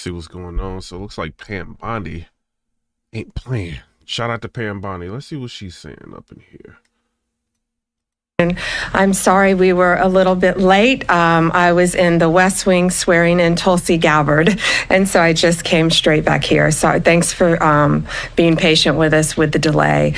see what's going on. So it looks like Pam Bondi ain't playing. Shout out to Pam Bondi. Let's see what she's saying up in here. I'm sorry we were a little bit late. I was in the West Wing swearing in Tulsi Gabbard, and so I just came straight back here. So thanks for being patient with us with the delay.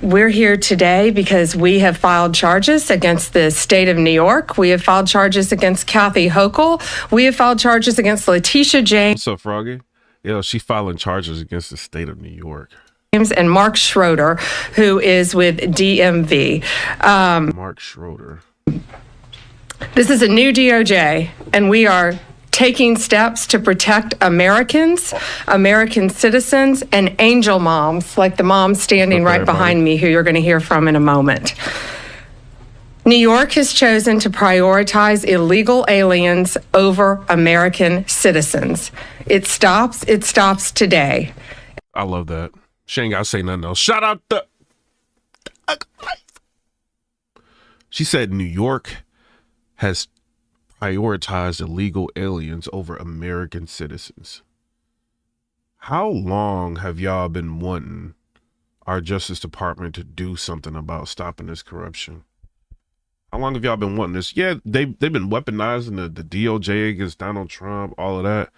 We're here today because we have filed charges against the state of New York. We have filed charges against Kathy Hochul. We have filed charges against Letitia James. What's up, Froggy? Yeah, she's filing charges against the state of New York. And Mark Schroeder, who is with DMV. Mark Schroeder. This is a new DOJ, and we are taking steps to protect Americans, American citizens, and angel moms, like the mom standing right behind me, who you're going to hear from in a moment. New York has chosen to prioritize illegal aliens over American citizens. It stops today. I love that. She ain't got to say nothing else. Shout out to... She said New York has prioritized illegal aliens over American citizens. How long have y'all been wanting our Justice Department to do something about stopping this corruption? How long have y'all been wanting this? Yeah, they've been weaponizing the DOJ against Donald Trump, all of that.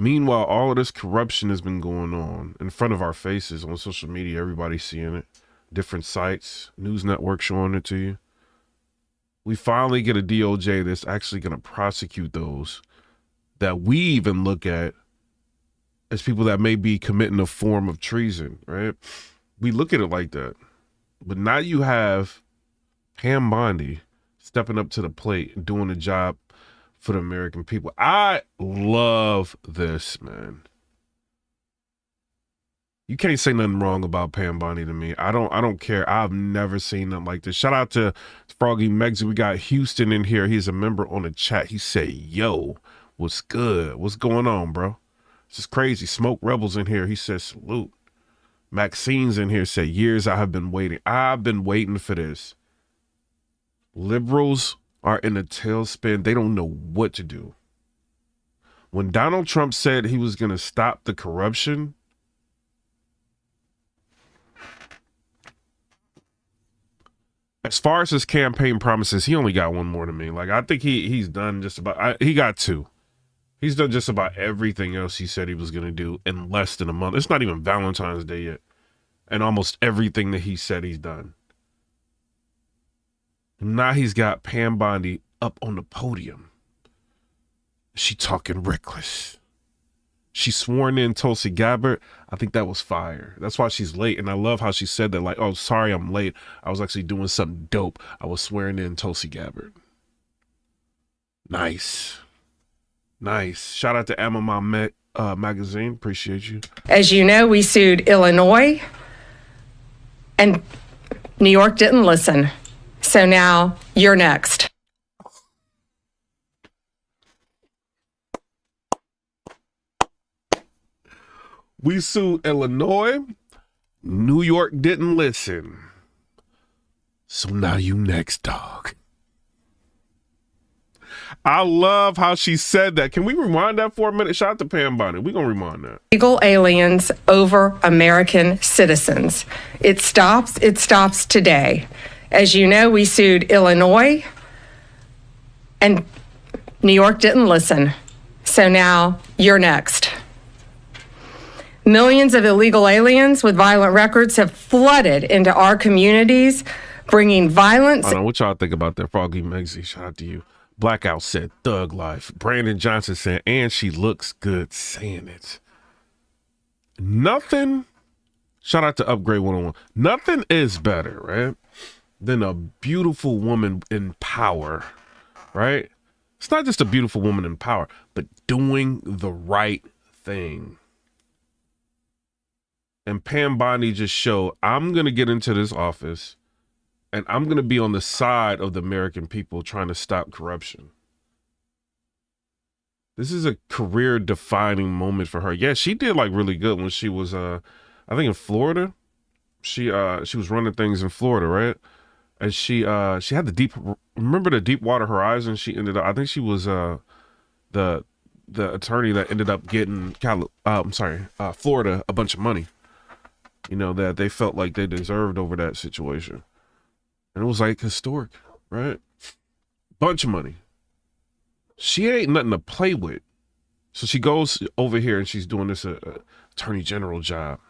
Meanwhile, all of this corruption has been going on in front of our faces on social media. Everybody's seeing it. Different sites, news networks showing it to you. We finally get a DOJ that's actually going to prosecute those that we even look at as people that may be committing a form of treason, right? We look at it like that. But now you have Pam Bondi stepping up to the plate and doing the job for the American people. I love this, man. You can't say nothing wrong about Pam Bondi to me. I don't care. I've never seen nothing like this. Shout out to Froggy Meggsy. We got Houston in here. He's a member on the chat. He said, yo, what's good? What's going on, bro? This is crazy. Smoke Rebels in here. He said, salute. Maxine's in here, said, years I have been waiting. I've been waiting for this. Liberals are in a tailspin. They don't know what to do. When Donald Trump said he was going to stop the corruption, as far as his campaign promises, he only got one more to me. Like, I think he's done just about, he got two. He's done just about everything else he said he was going to do in less than a month. It's not even Valentine's Day yet. And almost everything that he said he's done. Now he's got Pam Bondi up on the podium. She talking reckless. She sworn in Tulsi Gabbard. I think that was fire. That's why she's late. And I love how she said that, like, oh, sorry, I'm late. I was actually doing something dope. I was swearing in Tulsi Gabbard. Nice. Nice. Shout out to Amazon Magazine. Appreciate you. As you know, we sued Illinois, and New York didn't listen. So now you're next. We sued Illinois. New York didn't listen. So now you next, dog. I love how she said that. Can we rewind that for a minute? Shout out to Pam Bondi. We're going to rewind that. Illegal aliens over American citizens. It stops today. As you know, we sued Illinois, and New York didn't listen. So now you're next. Millions of illegal aliens with violent records have flooded into our communities, bringing violence. I don't know what y'all think about that. Froggy Meggsy, shout out to you. Blackout said thug life. Brandon Johnson said, and she looks good saying it. Nothing, shout out to Upgrade 101. Nothing is better, right, than a beautiful woman in power, right? It's not just a beautiful woman in power, but doing the right thing. And Pam Bondi just showed, I'm going to get into this office and I'm going to be on the side of the American people trying to stop corruption. This is a career defining moment for her. Yeah, she did like really good when she was, I think in Florida. She was running things in Florida, right? And she had the Deepwater Horizon. She ended up, I think she was the the attorney that ended up getting Florida a bunch of money, you know, that they felt like they deserved over that situation. And it was like historic, right? Bunch of money. She ain't nothing to play with. So she goes over here and she's doing this attorney general job.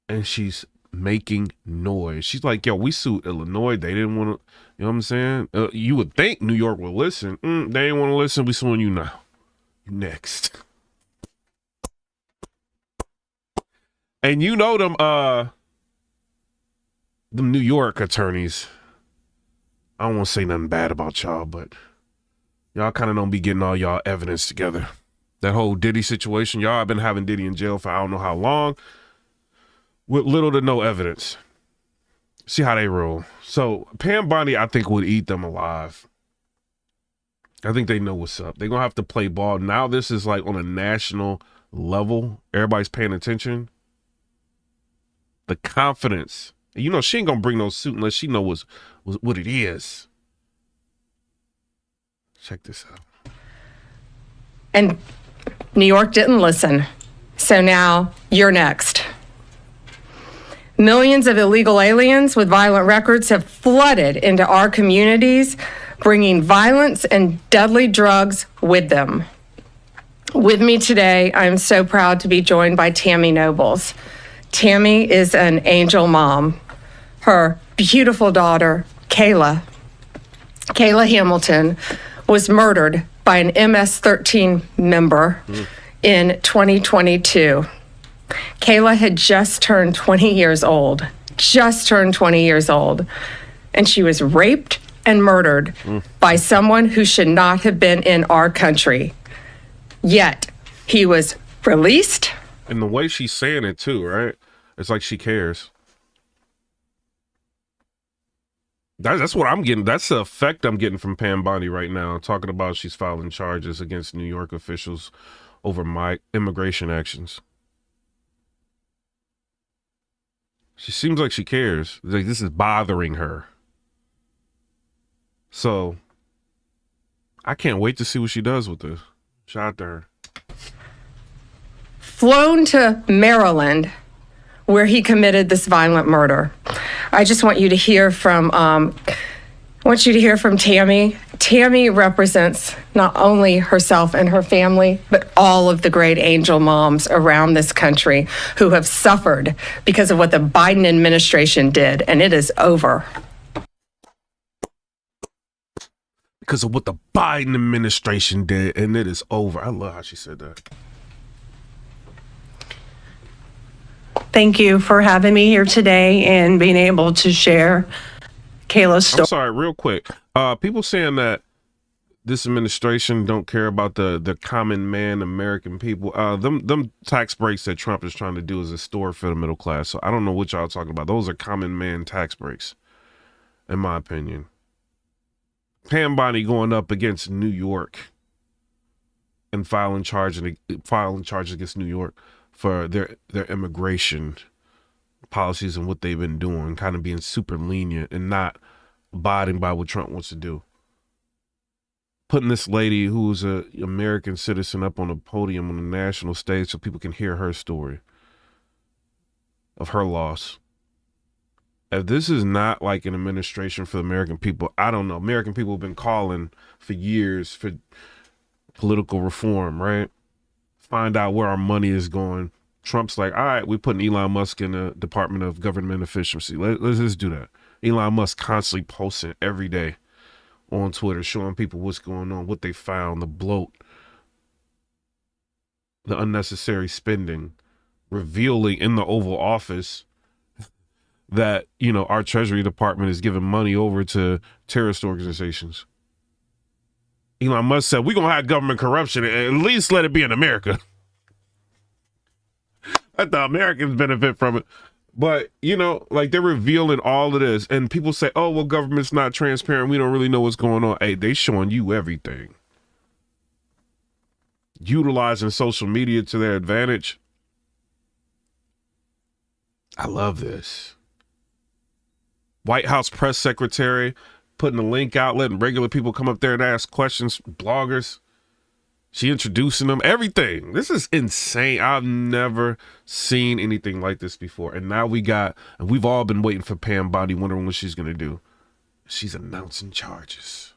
And she's making noise. She's like, yo, we sued Illinois. They didn't want to, you know what I'm saying? You would think New York would listen. They didn't want to listen. We suing you now. Next. And you know them New York attorneys. I don't want to say nothing bad about y'all, but y'all kind of don't be getting all y'all evidence together. That whole Diddy situation, y'all have been having Diddy in jail for I don't know how long with little to no evidence. See how they roll. So Pam Bondi, I think, would eat them alive. I think they know what's up. They're going to have to play ball. Now this is like on a national level. Everybody's paying attention. The confidence. You know, she ain't going to bring no suit unless she knows what it is. Check this out. And New York didn't listen. So now you're next. Millions of illegal aliens with violent records have flooded into our communities, bringing violence and deadly drugs with them. With me today, I'm so proud to be joined by Tammy Nobles. Tammy is an angel mom. Her beautiful daughter, Kayla Hamilton, was murdered by an MS-13 member in 2022. Kayla had just turned 20 years old, and she was raped and murdered by someone who should not have been in our country. Yet, he was released. And the way she's saying it too, right? It's like she cares. That's what I'm getting. That's the effect I'm getting from Pam Bondi right now, talking about she's filing charges against New York officials over my immigration actions. She seems like she cares. Like this is bothering her. So I can't wait to see what she does with this. Shout out to her. Flown to Maryland, where he committed this violent murder. I just want you to hear from Tammy. Tammy represents not only herself and her family, but all of the great angel moms around this country who have suffered because of what the Biden administration did, and it is over. Because of what the Biden administration did, and it is over. I love how she said that. Thank you for having me here today and being able to share Kayla's story. I'm sorry, real quick. People saying that this administration don't care about the common man, American people. Them tax breaks that Trump is trying to do is a store for the middle class. So I don't know what y'all talking about. Those are common man tax breaks, in my opinion. Pam Bondi going up against New York and filing charges against New York for their immigration policies and what they've been doing, kind of being super lenient and not abiding by what Trump wants to do. Putting this lady who's an American citizen up on a podium on the national stage so people can hear her story of her loss. If this is not like an administration for the American people, I don't know. American people have been calling for years for political reform, right? Find out where our money is going. Trump's like, all right, we're putting Elon Musk in the Department of Government Efficiency. Let's just do that. Elon Musk constantly posting every day on Twitter, showing people what's going on, what they found, the bloat, the unnecessary spending, revealing in the Oval Office that, you know, our Treasury Department is giving money over to terrorist organizations. Elon Musk said, we're going to have government corruption. At least let it be in America. Let the Americans benefit from it. But, you know, like they're revealing all of this. And people say, oh, well, government's not transparent. We don't really know what's going on. Hey, they showing you everything. Utilizing social media to their advantage. I love this. White House press secretary putting a link out, letting regular people come up there and ask questions, bloggers. She introducing them, everything. This is insane. I've never seen anything like this before. And now we've all been waiting for Pam Bondi, wondering what she's going to do. She's announcing charges.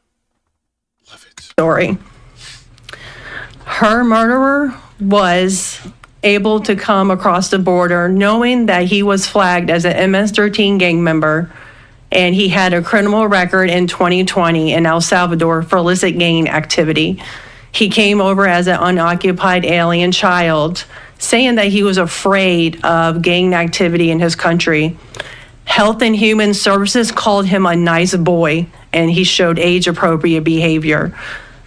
Love it. Story. Her murderer was able to come across the border knowing that he was flagged as an MS-13 gang member, and he had a criminal record in 2020 in El Salvador for illicit gang activity. He came over as an unoccupied alien child, saying that he was afraid of gang activity in his country. Health and Human Services called him a nice boy, and he showed age-appropriate behavior.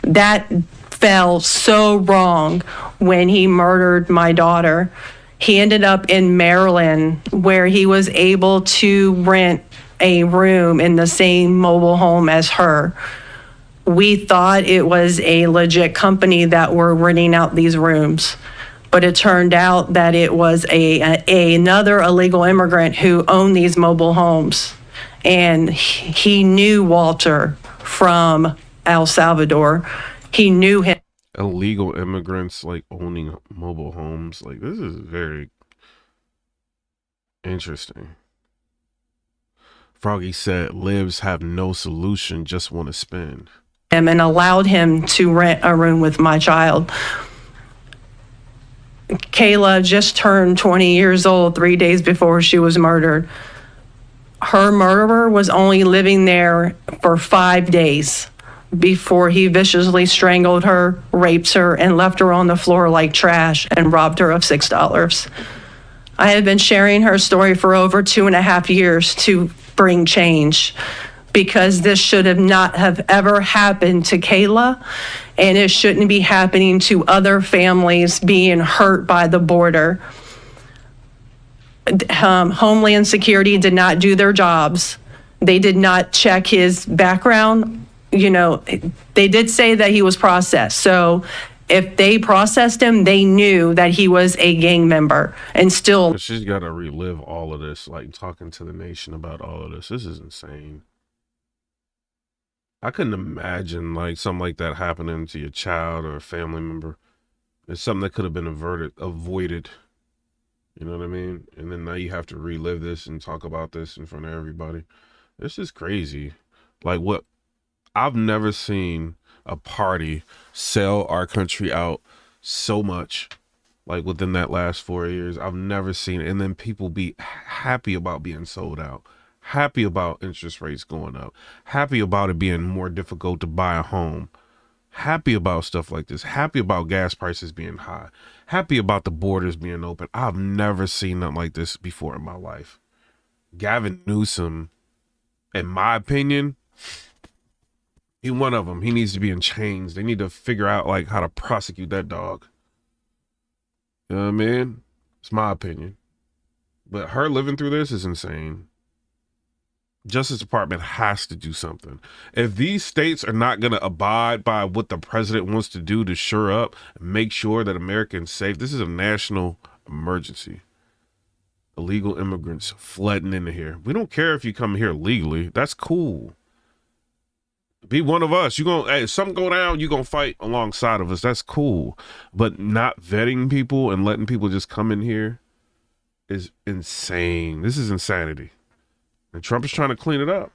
That fell so wrong when he murdered my daughter. He ended up in Maryland, where he was able to rent a room in the same mobile home as her. We thought it was a legit company that were renting out these rooms, but it turned out that it was another illegal immigrant who owned these mobile homes. And he knew Walter from El Salvador. He knew him. Illegal immigrants like owning mobile homes. Like, this is very interesting. Froggy said libs have no solution, just want to spend. And allowed him to rent a room with my child. Kayla just turned 20 years old 3 days before she was murdered. Her murderer was only living there for 5 days before he viciously strangled her, raped her, and left her on the floor like trash and robbed her of $6. I have been sharing her story for over 2.5 years to bring change, because this should have not have ever happened to Kayla, and it shouldn't be happening to other families being hurt by the border. Homeland Security did not do their jobs. They did not check his background. You know, they did say that he was processed. So if they processed him, they knew that he was a gang member, and still. She's got to relive all of this, like talking to the nation about all of this. This is insane. I couldn't imagine like something like that happening to your child or a family member. It's something that could have been avoided. You know what I mean? And then now you have to relive this and talk about this in front of everybody. This is crazy. Like, what? I've never seen a party sell our country out so much, like within that last 4 years. I've never seen it. And then people be happy about being sold out. Happy about interest rates going up, happy about it being more difficult to buy a home, happy about stuff like this, happy about gas prices being high, happy about the borders being open. I've never seen nothing like this before in my life. Gavin Newsom, in my opinion, he one of them. He needs to be in chains. They need to figure out like how to prosecute that dog. You know what I mean? It's my opinion. But her living through this is insane. Justice Department has to do something. If these states are not going to abide by what the president wants to do to shore up and make sure that Americans safe, this is a national emergency. Illegal immigrants flooding into here. We don't care if you come here legally. That's cool. Be one of us. Hey, if something go down, you're going to fight alongside of us. That's cool. But not vetting people and letting people just come in here is insane. This is insanity. And Trump is trying to clean it up.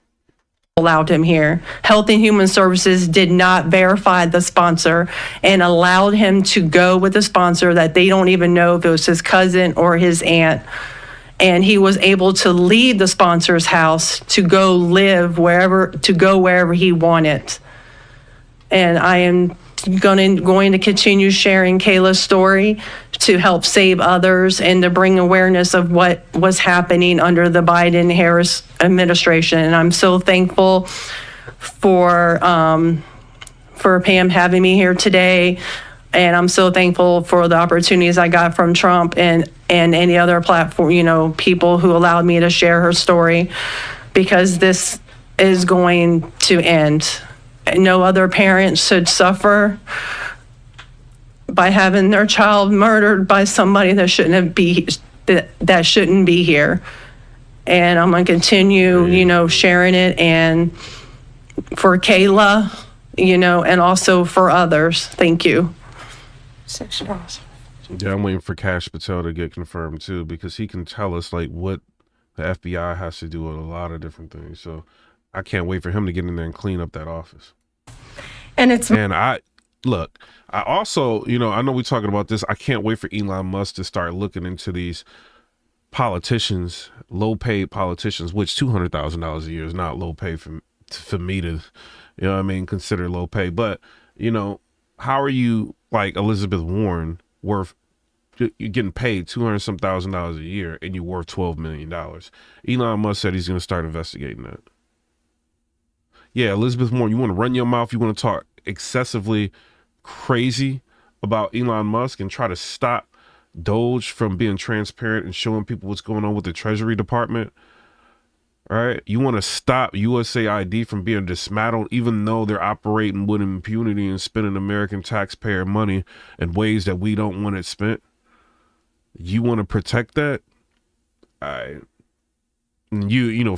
Allowed him here. Health and Human Services did not verify the sponsor and allowed him to go with a sponsor that they don't even know if it was his cousin or his aunt. And he was able to leave the sponsor's house to go live wherever he wanted. And I am going to continue sharing Kayla's story to help save others and to bring awareness of what was happening under the Biden-Harris administration. And I'm so thankful for Pam having me here today. And I'm so thankful for the opportunities I got from Trump and any other platform, people who allowed me to share her story, because this is going to end. No other parent should suffer by having their child murdered by somebody that shouldn't be here. And I'm going to continue, sharing it, and for Kayla, and also for others. Thank you. Yeah, I'm waiting for Cash Patel to get confirmed too, because he can tell us like what the FBI has to do with a lot of different things. So I can't wait for him to get in there and clean up that office. And it's And I also, I know we're talking about this. I can't wait for Elon Musk to start looking into these politicians, low paid politicians, which $200,000 a year is not low pay for me to, consider low pay. But, how are you like Elizabeth Warren worth, you're getting paid $200-some thousand a year and you're worth $12 million? Elon Musk said he's going to start investigating that. Yeah, Elizabeth Warren, you want to run your mouth? You want to talk excessively crazy about Elon Musk and try to stop Doge from being transparent and showing people what's going on with the Treasury Department? All right. You want to stop USAID from being dismantled, even though they're operating with impunity and spending American taxpayer money in ways that we don't want it spent. You want to protect that?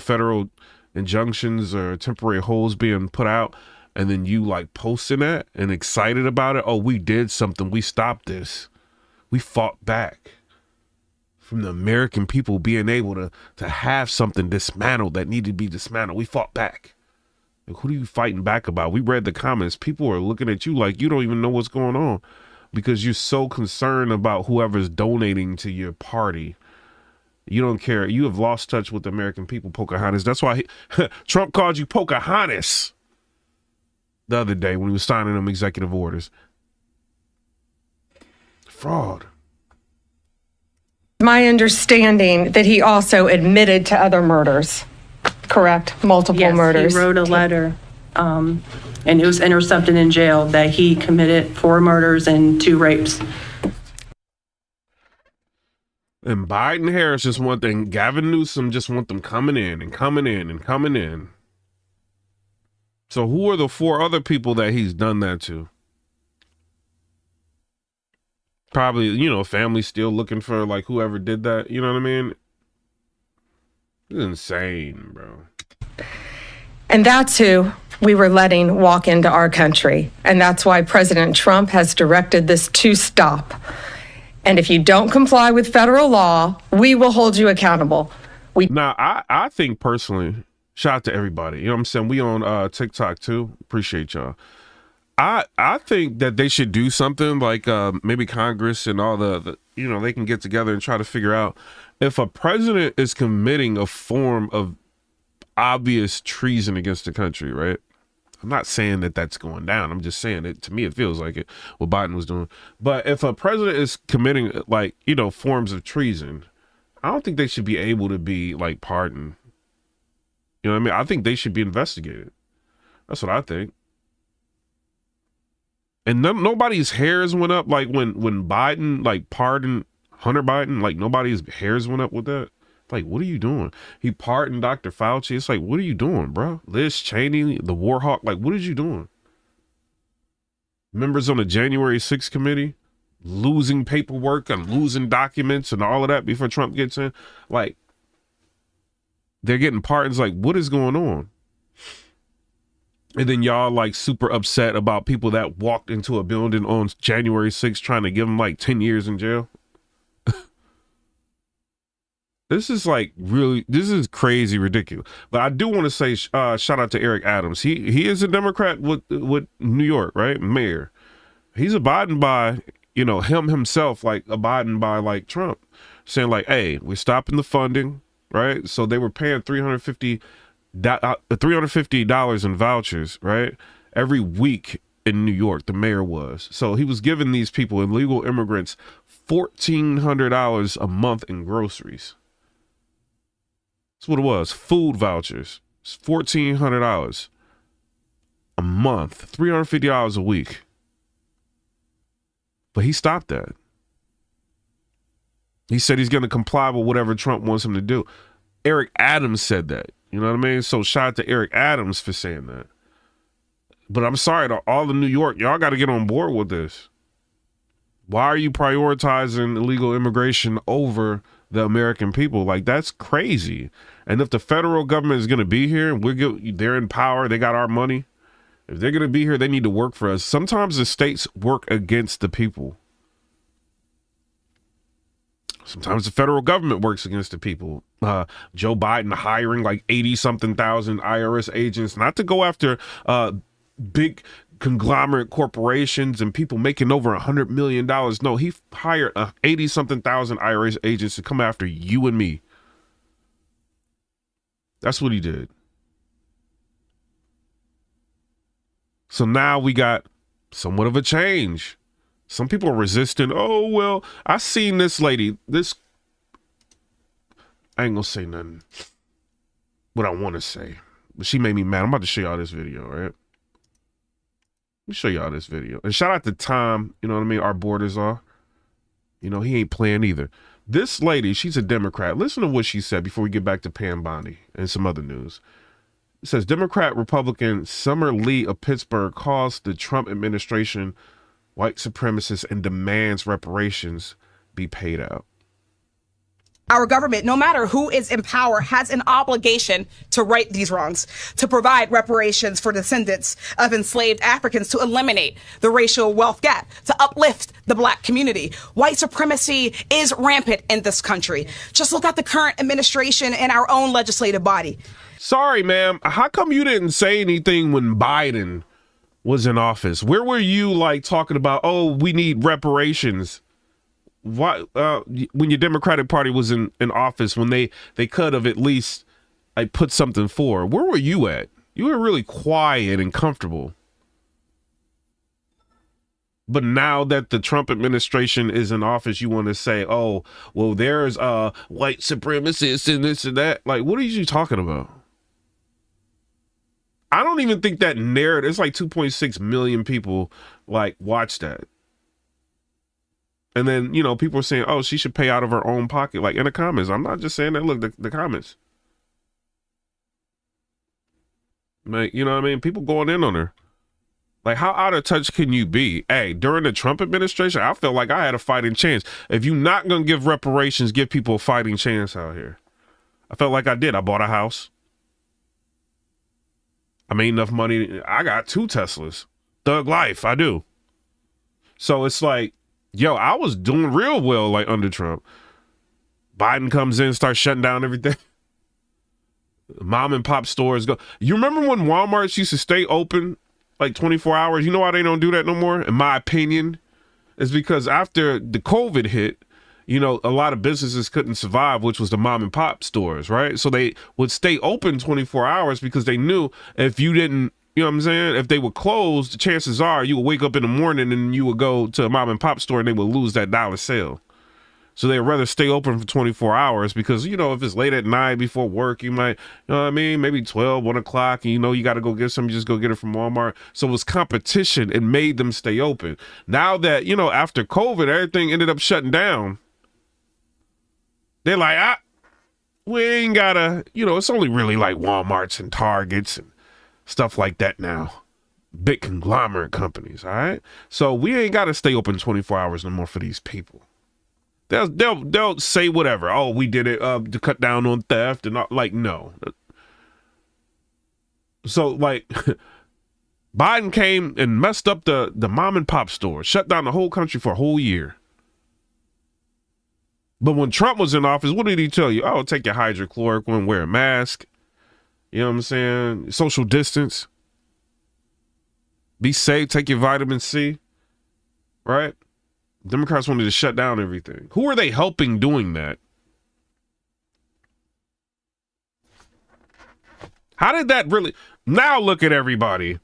Federal injunctions or temporary holds being put out, and then you like posting that and excited about it. Oh, we did something. We stopped this. We fought back from the American people being able to have something dismantled that needed to be dismantled. We fought back. Like, who are you fighting back about? We read the comments. People are looking at you like you don't even know what's going on because you're so concerned about whoever's donating to your party. You don't care. You have lost touch with the American people, Pocahontas. That's why Trump called you Pocahontas the other day when he was signing them executive orders. Fraud. my understanding that he also admitted to other murders, correct? Multiple Yes, murders. he wrote a letter, and it was intercepted in jail that he committed 4 murders and 2 rapes. And Biden Harris just want them, Gavin Newsom just want them coming in and coming in and coming in. So who are the 4 other people that he's done that to? Probably, family still looking for like whoever did that. You know what I mean? It's insane, bro. And that's who we were letting walk into our country. And that's why President Trump has directed this to stop. And if you don't comply with federal law, we will hold you accountable. Now, I think personally, shout out to everybody. You know what I'm saying? We on TikTok too. Appreciate y'all. I think that they should do something like maybe Congress and all the they can get together and try to figure out if a president is committing a form of obvious treason against the country, right? I'm not saying that that's going down. I'm just saying it. To me, it feels like it, what Biden was doing. But if a president is committing forms of treason, I don't think they should be able to be like pardoned. You know what I mean? I think they should be investigated. That's what I think. And nobody's hairs went up like when Biden pardoned Hunter Biden. Like nobody's hairs went up with that. Like, what are you doing? He pardoned Dr. Fauci. It's like, what are you doing, bro? Liz Cheney, the war hawk. Like, what is you doing? Members on the January 6th committee losing paperwork and losing documents and all of that before Trump gets in. Like, they're getting pardons. Like, what is going on? And then y'all super upset about people that walked into a building on January 6th trying to give them 10 years in jail. This is this is crazy ridiculous. But I do want to say shout out to Eric Adams. He is a Democrat with New York, right? Mayor. He's abiding by, him himself, abiding by Trump, saying hey, we're stopping the funding, right? So they were paying $350 in vouchers, right? Every week in New York, the mayor was. So he was giving these people, illegal immigrants, $1,400 a month in groceries. That's what it was. Food vouchers. It's $1,400 a month, $350 a week. But he stopped that. He said he's going to comply with whatever Trump wants him to do. Eric Adams said that. You know what I mean? So shout out to Eric Adams for saying that. But I'm sorry to all of New York. Y'all got to get on board with this. Why are you prioritizing illegal immigration over the American people? That's crazy. And if the federal government is going to be here, they're in power, they got our money. If they're going to be here, they need to work for us. Sometimes the states work against the people. Sometimes the federal government works against the people. Joe Biden hiring like 80-something thousand IRS agents, not to go after big conglomerate corporations and people making over $100 million. No, he hired 80-something thousand IRS agents to come after you and me. That's what he did. So now we got somewhat of a change. Some people are resistant. Oh, well, I seen this lady. I ain't gonna say nothing what I want to say, but she made me mad. I'm about to show y'all this video, right? Let me show y'all this video. And shout out to Tom, you know what I mean? Our borders are. You know, he ain't playing either. This lady, she's a Democrat. Listen to what she said before we get back to Pam Bondi and some other news. It says, Democrat-Republican Summer Lee of Pittsburgh calls the Trump administration white supremacist and demands reparations be paid out. Our government, no matter who is in power, has an obligation to right these wrongs, to provide reparations for descendants of enslaved Africans, to eliminate the racial wealth gap, to uplift the Black community. White supremacy is rampant in this country. Just look at the current administration and our own legislative body. Sorry, ma'am. How come you didn't say anything when Biden was in office? Where were you like talking about, oh, we need reparations? Why, when your Democratic Party was in office, when they could have at least like put something forward? Where were you at? You were really quiet and comfortable. But now that the Trump administration is in office, you want to say, oh, well, there's white supremacists and this and that. Like, what are you talking about? I don't even think that narrative, it's like 2.6 million people like watch that. And then, you know, people are saying, oh, she should pay out of her own pocket, like in the comments. I'm not just saying that. Look, the comments. Like, you know what I mean? People going in on her. Like, how out of touch can you be? Hey, during the Trump administration, I felt like I had a fighting chance. If you're not going to give reparations, give people a fighting chance out here. I felt like I did. I bought a house. I made enough money. I got 2 Teslas. Thug life. I do. So it's like, yo, I was doing real well like under Trump. Biden comes in, starts shutting down everything. Mom and pop stores go. You remember when Walmart used to stay open like 24 hours? You know why they don't do that no more? In my opinion, is because after the COVID hit, you know, a lot of businesses couldn't survive, which was the mom and pop stores, right? So they would stay open 24 hours because they knew if you didn't, you know what I'm saying? If they were closed, the chances are you would wake up in the morning and you would go to a mom and pop store and they would lose that dollar sale. So they'd rather stay open for 24 hours because, you know, if it's late at night before work, you might, you know what I mean? Maybe 12, 1 o'clock, and you know you got to go get some, you just go get it from Walmart. So it was competition and made them stay open. Now that, you know, after COVID, everything ended up shutting down. They're like, we ain't gotta, you know, it's only really like Walmarts and Targets and stuff like that now. Big conglomerate companies, all right? So we ain't got to stay open 24 hours no more for these people. They'll say whatever. Oh, we did it to cut down on theft and all. Like, no. So, like, Biden came and messed up the mom and pop store, shut down the whole country for a whole year. But when Trump was in office, what did he tell you? Oh, take your hydrochloroquine, wear a mask. You know what I'm saying? Social distance. Be safe. Take your vitamin C. Right? Democrats wanted to shut down everything. Who are they helping doing that? How did that really... Now look at everybody.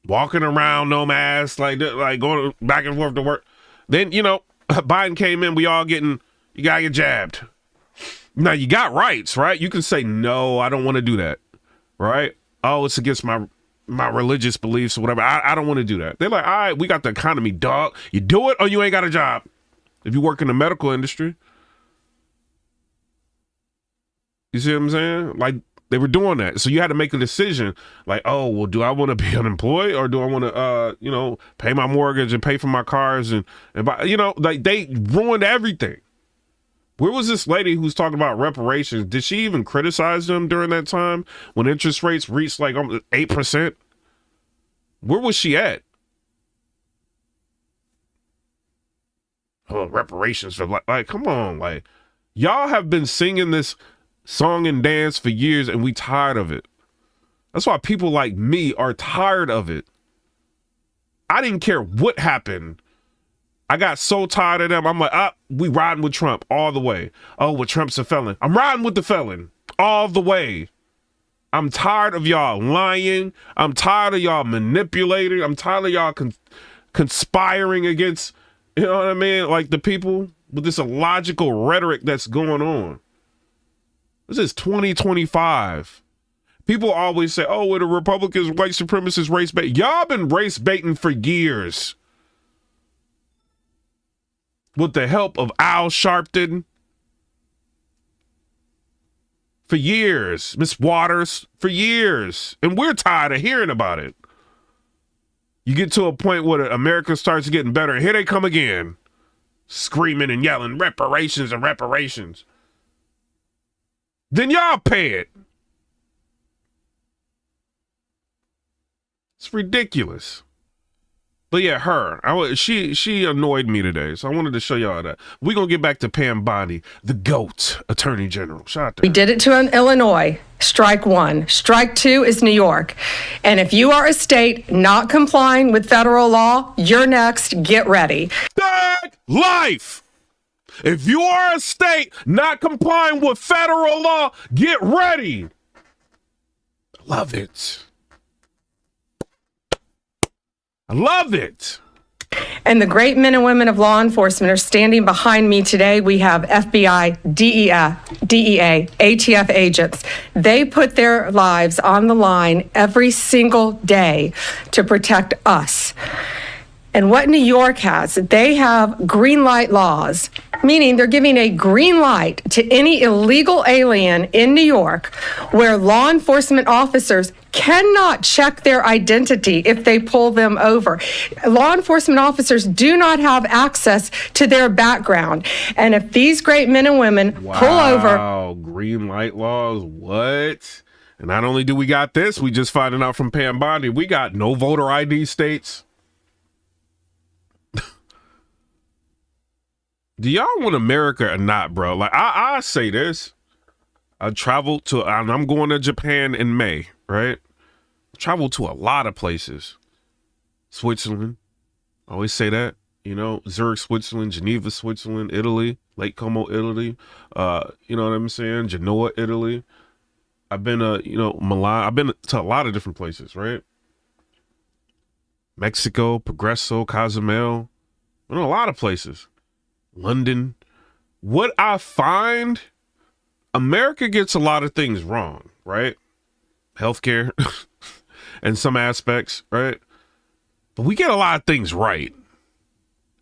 Walking around, no mask, like going back and forth to work. Then, you know, Biden came in, we all getting... You gotta get jabbed. Now you got rights, right? You can say, no, I don't want to do that. Right? Oh, it's against my religious beliefs or whatever. I don't want to do that. They're like, all right, we got the economy, dog. You do it or you ain't got a job. If you work in the medical industry. You see what I'm saying? Like, they were doing that. So you had to make a decision like, oh, well, do I want to be unemployed or do I want to, you know, pay my mortgage and pay for my cars and buy, you know, like they ruined everything. Where was this lady who's talking about reparations? Did she even criticize them during that time when interest rates reached like 8%? Where was she at? oh, reparations for like, come on, like y'all have been singing this song and dance for years and we tired of it. That's why people like me are tired of it. I didn't care what happened. I got so tired of them. I'm like, we riding with Trump all the way. Oh, well, Trump's a felon. I'm riding with the felon all the way. I'm tired of y'all lying. I'm tired of y'all manipulating. I'm tired of y'all conspiring against, you know what I mean? Like the people with this illogical rhetoric that's going on. This is 2025. People always say, oh, well, the Republicans, white supremacists, race bait. Y'all been race baiting for years. With the help of Al Sharpton. For years. Miss Waters. For years. And we're tired of hearing about it. You get to a point where America starts getting better. And here they come again. Screaming and yelling, reparations and reparations. Then y'all pay it. It's ridiculous. But yeah, she annoyed me today, so I wanted to show y'all that. We're going to get back to Pam Bondi, the GOAT Attorney General. Shout out to We did it to Illinois. Strike one. Strike two is New York. And if you are a state not complying with federal law, you're next. Get ready. Thug life. If you are a state not complying with federal law, get ready. Love it. I love it. And the great men and women of law enforcement are standing behind me today. We have FBI, DEA, ATF agents. They put their lives on the line every single day to protect us. And what New York has, they have green light laws, meaning they're giving a green light to any illegal alien in New York where law enforcement officers cannot check their identity if they pull them over. Law enforcement officers do not have access to their background. And if these great men and women pull over... Wow, green light laws, what? And not only do we got this, we just finding out from Pam Bondi, we got no voter ID states. Do y'all want America or not, bro? Like, I say this. I traveled to, and I'm going to Japan in May, right? Traveled to a lot of places. Switzerland. I always say that. You know, Zurich, Switzerland, Geneva, Switzerland, Italy, Lake Como, Italy. You know what I'm saying? Genoa, Italy. I've been Milan. I've been to a lot of different places, right? Mexico, Progreso, Cozumel. I know a lot of places. London. What I find, America gets a lot of things wrong, right? Healthcare and some aspects, right? But we get a lot of things right,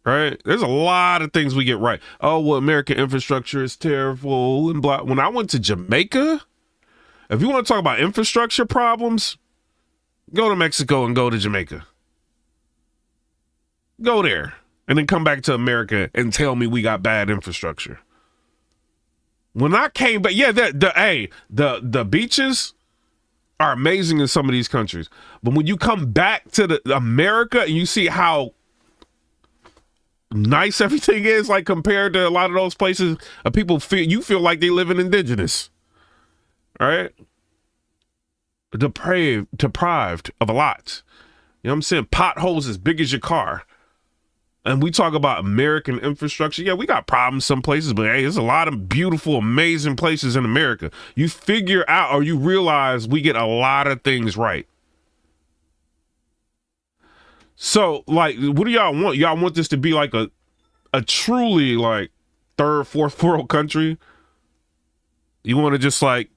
right? There's a lot of things we get right. Oh, well, American infrastructure is terrible and blah. When I went to Jamaica, if you want to talk about infrastructure problems, go to Mexico and go to Jamaica. Go there. And then come back to America and tell me we got bad infrastructure. When I came back, yeah, the beaches are amazing in some of these countries. But when you come back to America and you see how nice everything is, like compared to a lot of those places, people feel like they live in indigenous. All right? Deprived of a lot. You know what I'm saying? Potholes as big as your car. And we talk about American infrastructure. Yeah, we got problems some places, but hey, there's a lot of beautiful, amazing places in America. You figure out or you realize we get a lot of things right. So, like, what do y'all want? Y'all want this to be like a truly, like, third, fourth world country? You want to just, like,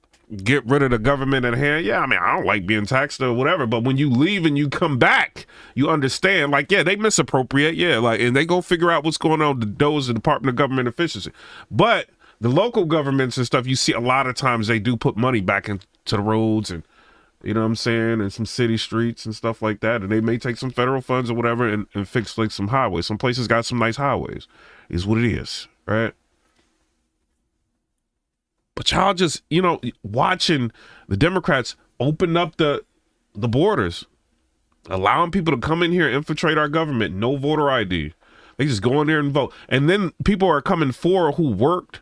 get rid of the government at hand? Yeah, I mean, I don't like being taxed or whatever, but when you leave and you come back, you understand, like, yeah, they misappropriate, yeah, like, and they go figure out what's going on with those in the Department of Government Efficiency. But the local governments and stuff, you see a lot of times they do put money back into the roads and, you know what I'm saying, and some city streets and stuff like that, and they may take some federal funds or whatever and fix, like, some highways. Some places got some nice highways, is what it is, right? But y'all just, you know, watching the Democrats open up the borders, allowing people to come in here and infiltrate our government, no voter ID. They just go in there and vote. And then people are coming forward who worked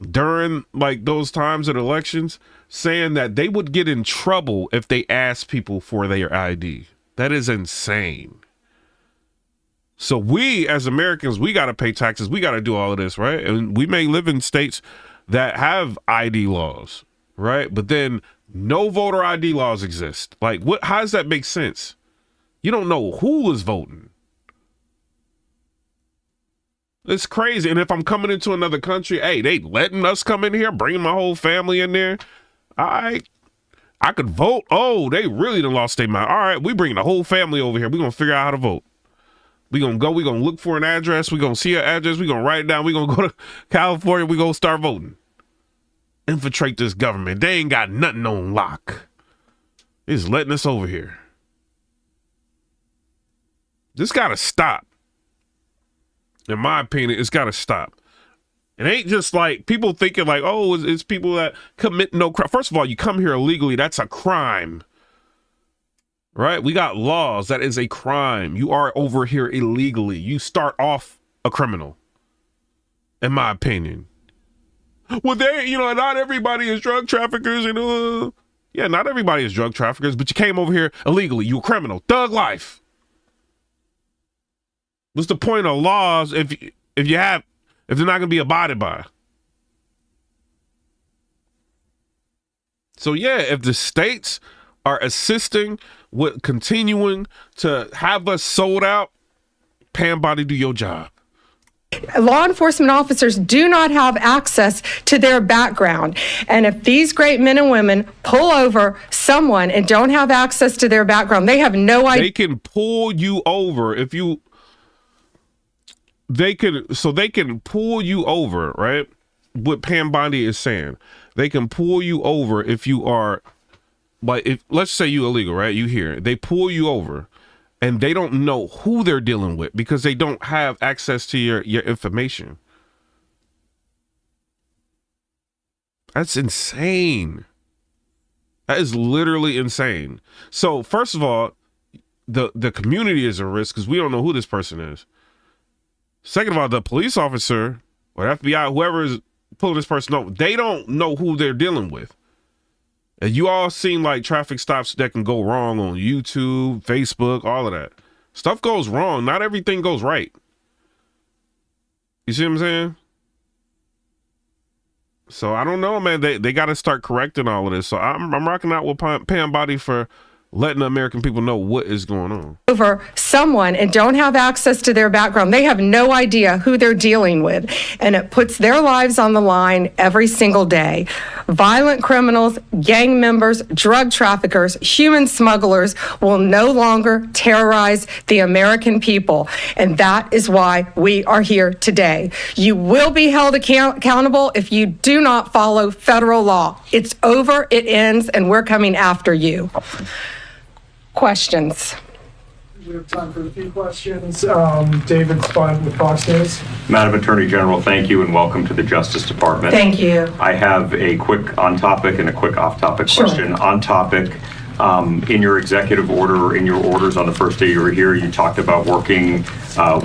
during like those times at elections saying that they would get in trouble if they asked people for their ID. That is insane. So we as Americans, we got to pay taxes. We got to do all of this, right? And we may live in states that have ID laws, right? But then no voter ID laws exist. Like, what? How does that make sense? You don't know who is voting. It's crazy. And if I'm coming into another country, hey, they letting us come in here, bringing my whole family in there. I could vote. Oh, they really done lost their mind. All right, we bring the whole family over here. We're going to figure out how to vote. We're going to go. We're going to look for an address. We're going to see an address. We're going to write it down. We're going to go to California. We're going to start voting. Infiltrate this government. They ain't got nothing on lock. They're just letting us over here. This got to stop. In my opinion, it's got to stop. It ain't just like people thinking like, oh, it's people that commit no crime. First of all, you come here illegally. That's a crime. Right? We got laws. That is a crime. You are over here illegally. You start off a criminal. In my opinion. Well, not everybody is drug traffickers. Yeah, not everybody is drug traffickers, but you came over here illegally. You a criminal. Thug life. What's the point of laws if they're not going to be abided by? So yeah, if the states are assisting with continuing to have us sold out, Pam Bondi, do your job. Law enforcement officers do not have access to their background. And if these great men and women pull over someone and don't have access to their background, they have no idea. They can pull you over if you... They can pull you over, right? What Pam Bondi is saying. They can pull you over if you are, like, let's say you illegal, right? You here. They pull you over and they don't know who they're dealing with because they don't have access to your information. That's insane. That is literally insane. So first of all, the community is at risk because we don't know who this person is. Second of all, the police officer or FBI, whoever is pulling this person over, they don't know who they're dealing with. And you all seem like traffic stops that can go wrong on YouTube, Facebook, all of that. Stuff goes wrong. Not everything goes right. You see what I'm saying? So I don't know, man. They got to start correcting all of this. So I'm rocking out with Pam Bondi for letting the American people know what is going on. Over someone and don't have access to their background, they have no idea who they're dealing with. And it puts their lives on the line every single day. Violent criminals, gang members, drug traffickers, human smugglers will no longer terrorize the American people. And that is why we are here today. You will be held accountable if you do not follow federal law. It's over, it ends, and we're coming after you. Questions? We have time for a few questions. David Spine with Fox News. Madam Attorney General, thank you and welcome to the Justice Department. Thank you. I have a quick on-topic and a quick off-topic question. On topic, in your executive order or in your orders on the first day you were here, you talked about working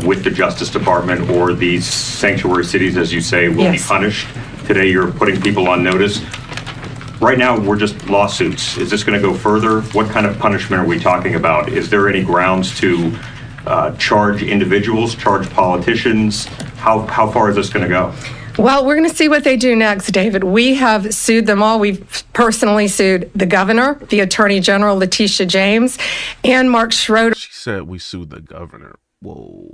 with the Justice Department or these sanctuary cities, as you say, will be punished. Today you're putting people on notice. Right now, we're just lawsuits. Is this going to go further? What kind of punishment are we talking about? Is there any grounds to charge individuals, charge politicians? How far is this going to go? Well, we're going to see what they do next, David. We have sued them all. We've personally sued the governor, the attorney general, Letitia James, and Mark Schroeder. She said we sued the governor. Whoa.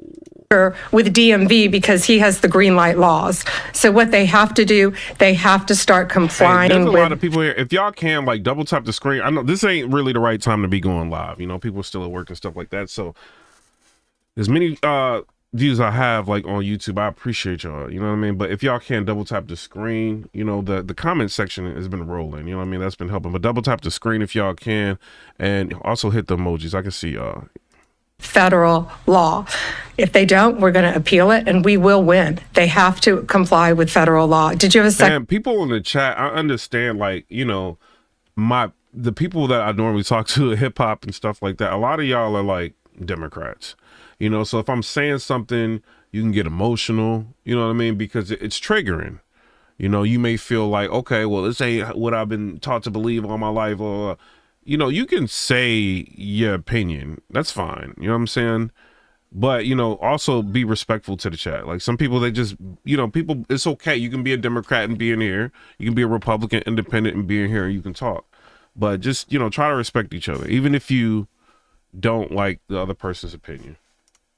With DMV because he has the green light laws. So what they have to do, they have to start complying. There's a lot of people here. If y'all can like double tap the screen, I know this ain't really the right time to be going live. You know, people are still at work and stuff like that. So as many views I have like on YouTube, I appreciate y'all. You know what I mean? But if y'all can double tap the screen, you know, the comment section has been rolling. You know what I mean? That's been helping. But double tap the screen if y'all can, and also hit the emojis. I can see y'all. Federal law. If they don't, we're going to appeal it and we will win. They have to comply with federal law. Did you have a second? And people in the chat, I understand, like, you know, the people that I normally talk to, hip hop and stuff like that, a lot of y'all are like Democrats, you know, so if I'm saying something, You can get emotional, you know what I mean? Because it's triggering. You know, you may feel like, okay, well, this ain't what I've been taught to believe all my life. Or, you know, you can say your opinion. That's fine. You know what I'm saying? But, you know, also be respectful to the chat. Like some people, they just, you know, people, it's okay. You can be a Democrat and be in here. You can be a Republican, independent and be in here and you can talk. But just, you know, try to respect each other, even if you don't like the other person's opinion.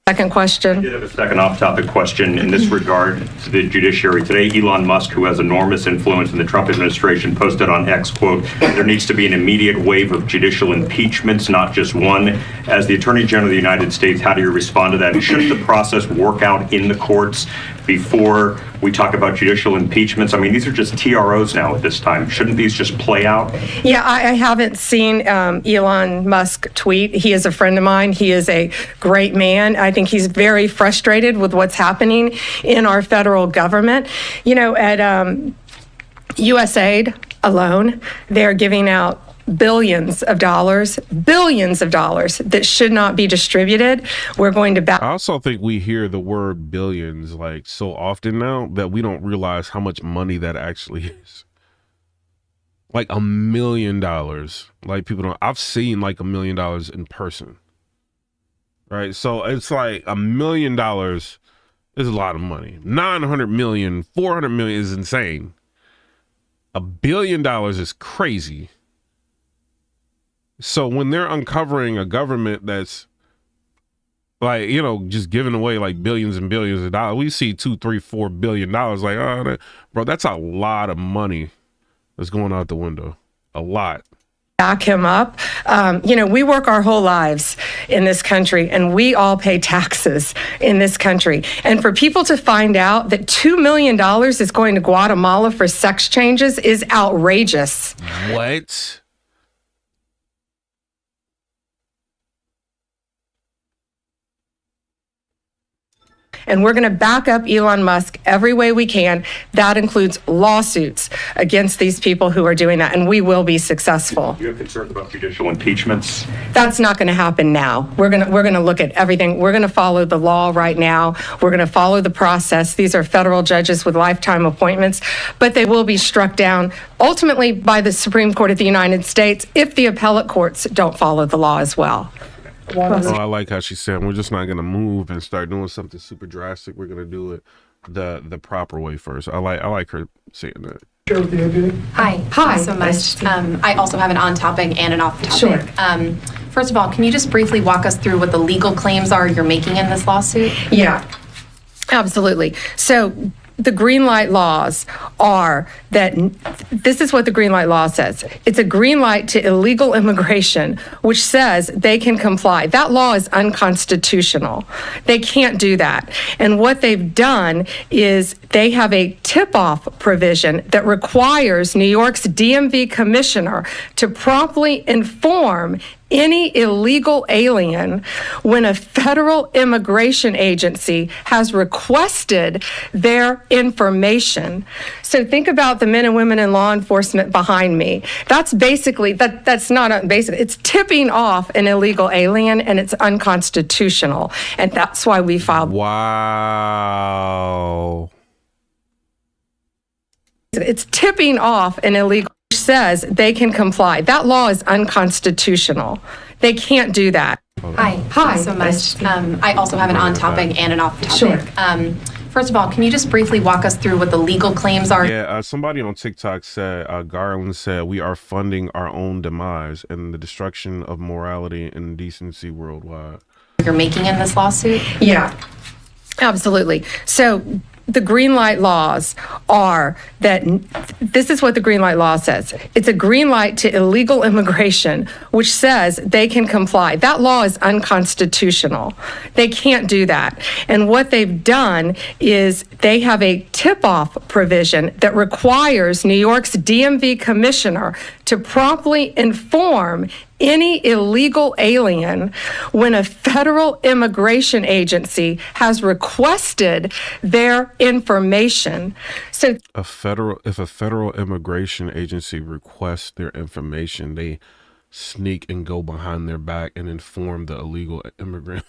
Second question. I did have a second off-topic question in this regard to the judiciary. Today, Elon Musk, who has enormous influence in the Trump administration, posted on X, quote, "There needs to be an immediate wave of judicial impeachments, not just one." As the Attorney General of the United States, how do you respond to that? Should the process work out in the courts before we talk about judicial impeachments? I mean, these are just TROs now at this time. Shouldn't these just play out? Yeah, I haven't seen Elon Musk tweet. He is a friend of mine. He is a great man. I think he's very frustrated with what's happening in our federal government. You know, at USAID alone, they're giving out billions of dollars that should not be distributed. We're going to I also think we hear the word billions like so often now that we don't realize how much money that actually is. Like $1 million. Like people don't, I've seen like $1 million in person. Right. So it's like $1 million is a lot of money. 900 million, 400 million is insane. $1 billion is crazy. So when they're uncovering a government that's like, you know, just giving away like billions and billions of dollars, we see $2, $3, $4 billion. Like, oh, bro, that's a lot of money that's going out the window. A lot. Back him up. You know, we work our whole lives in this country and we all pay taxes in this country. And for people to find out that $2 million is going to Guatemala for sex changes is outrageous. What? And we're going to back up Elon Musk every way we can. That includes lawsuits against these people who are doing that, and we will be successful. Do you have concerns about judicial impeachments? That's not going to happen now. We're going to look at everything. We're going to follow the law right now. We're going to follow the process. These are federal judges with lifetime appointments, but they will be struck down ultimately by the Supreme Court of the United States if the appellate courts don't follow the law as well. Oh, I like how she said we're just not going to move and start doing something super drastic. We're going to do it the proper way first. I like her saying that. Hi. Thank you so much. I also have an on-topic and an off-topic. Sure. First of all, can you just briefly walk us through what the legal claims are you're making in this lawsuit? Yeah, absolutely. So the green light laws are that this is what the green light law says. It's a green light to illegal immigration, which says they can comply. That law is unconstitutional. They can't do that. And what they've done is they have a tip-off provision that requires New York's DMV commissioner to promptly inform any illegal alien when a federal immigration agency has requested their information. So think about the men and women in law enforcement behind me. That's basically, that's not basic. It's tipping off an illegal alien and it's unconstitutional. And that's why we filed. Wow. It's tipping off an illegal says they can comply. That law is unconstitutional. They can't do that. Hi. Thank you so much. I also have an on-topic and an off-topic. Sure. First of all, can you just briefly walk us through what the legal claims are? Yeah, somebody on TikTok said, Garland said, we are funding our own demise and the destruction of morality and decency worldwide. You're making in this lawsuit? Yeah, absolutely. So the green light laws are that this is what the green light law says. It's a green light to illegal immigration, which says they can comply. That law is unconstitutional. They can't do that. And what they've done is they have a tip-off provision that requires New York's DMV commissioner to promptly inform any illegal alien when a federal immigration agency has requested their information. So if a federal immigration agency requests their information, they sneak and go behind their back and inform the illegal immigrant.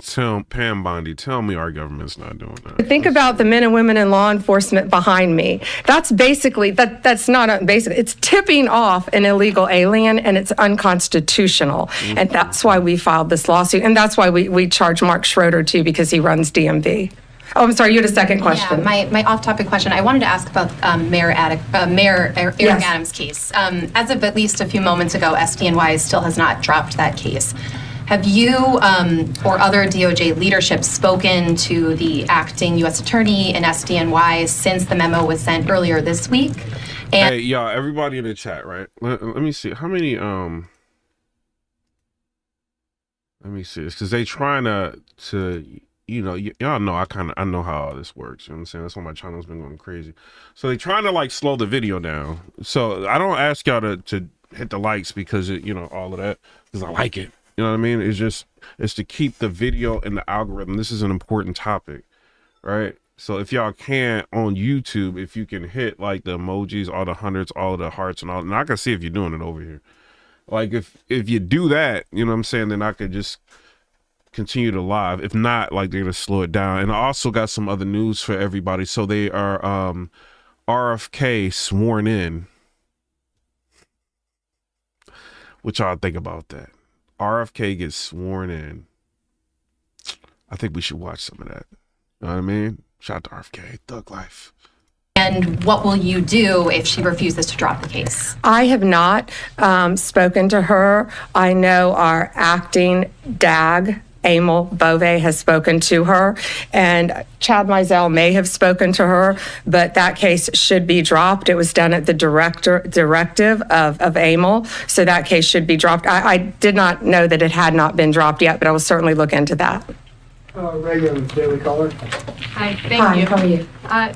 Pam Bondi, tell me our government's not doing that. Think about the men and women in law enforcement behind me. That's basically, that's not basic. It's tipping off an illegal alien, and it's unconstitutional. And that's why we filed this lawsuit. And that's why we charge Mark Schroeder too, because he runs DMV. Oh, I'm sorry, you had a second question. Yeah, my off-topic question. I wanted to ask about Mayor Eric Yes. Adams' case. As of at least a few moments ago, SDNY still has not dropped that case. Have you or other DOJ leadership spoken to the acting U.S. attorney in SDNY since the memo was sent earlier this week? And Hey, y'all, everybody in the chat, right? Let me see. How many, let me see. It's because they trying to, you know, y'all know I know how all this works. You know what I'm saying? That's why my channel's been going crazy. So they trying to like slow the video down. So I don't ask y'all to hit the likes because you know, all of that, because I like it. You know what I mean? It's to keep the video in the algorithm. This is an important topic, right? So if y'all can on YouTube, if you can hit like the emojis, all the hundreds, all of the hearts and all, and I can see if you're doing it over here. Like if you do that, you know what I'm saying, then I could just continue to live. If not, like they're gonna slow it down. And I also got some other news for everybody. So they are RFK sworn in. What y'all think about that? RFK gets sworn in. I think we should watch some of that. You know what I mean? Shout out to RFK, thug life. And what will you do if she refuses to drop the case? I have not spoken to her. I know our acting DAG, Emil Bove, has spoken to her, and Chad Mizell may have spoken to her, but that case should be dropped. It was done at the directive of Emil, so that case should be dropped. I did not know that it had not been dropped yet, but I will certainly look into that. Reagan, Daily Caller. Hi, thank you. How are you?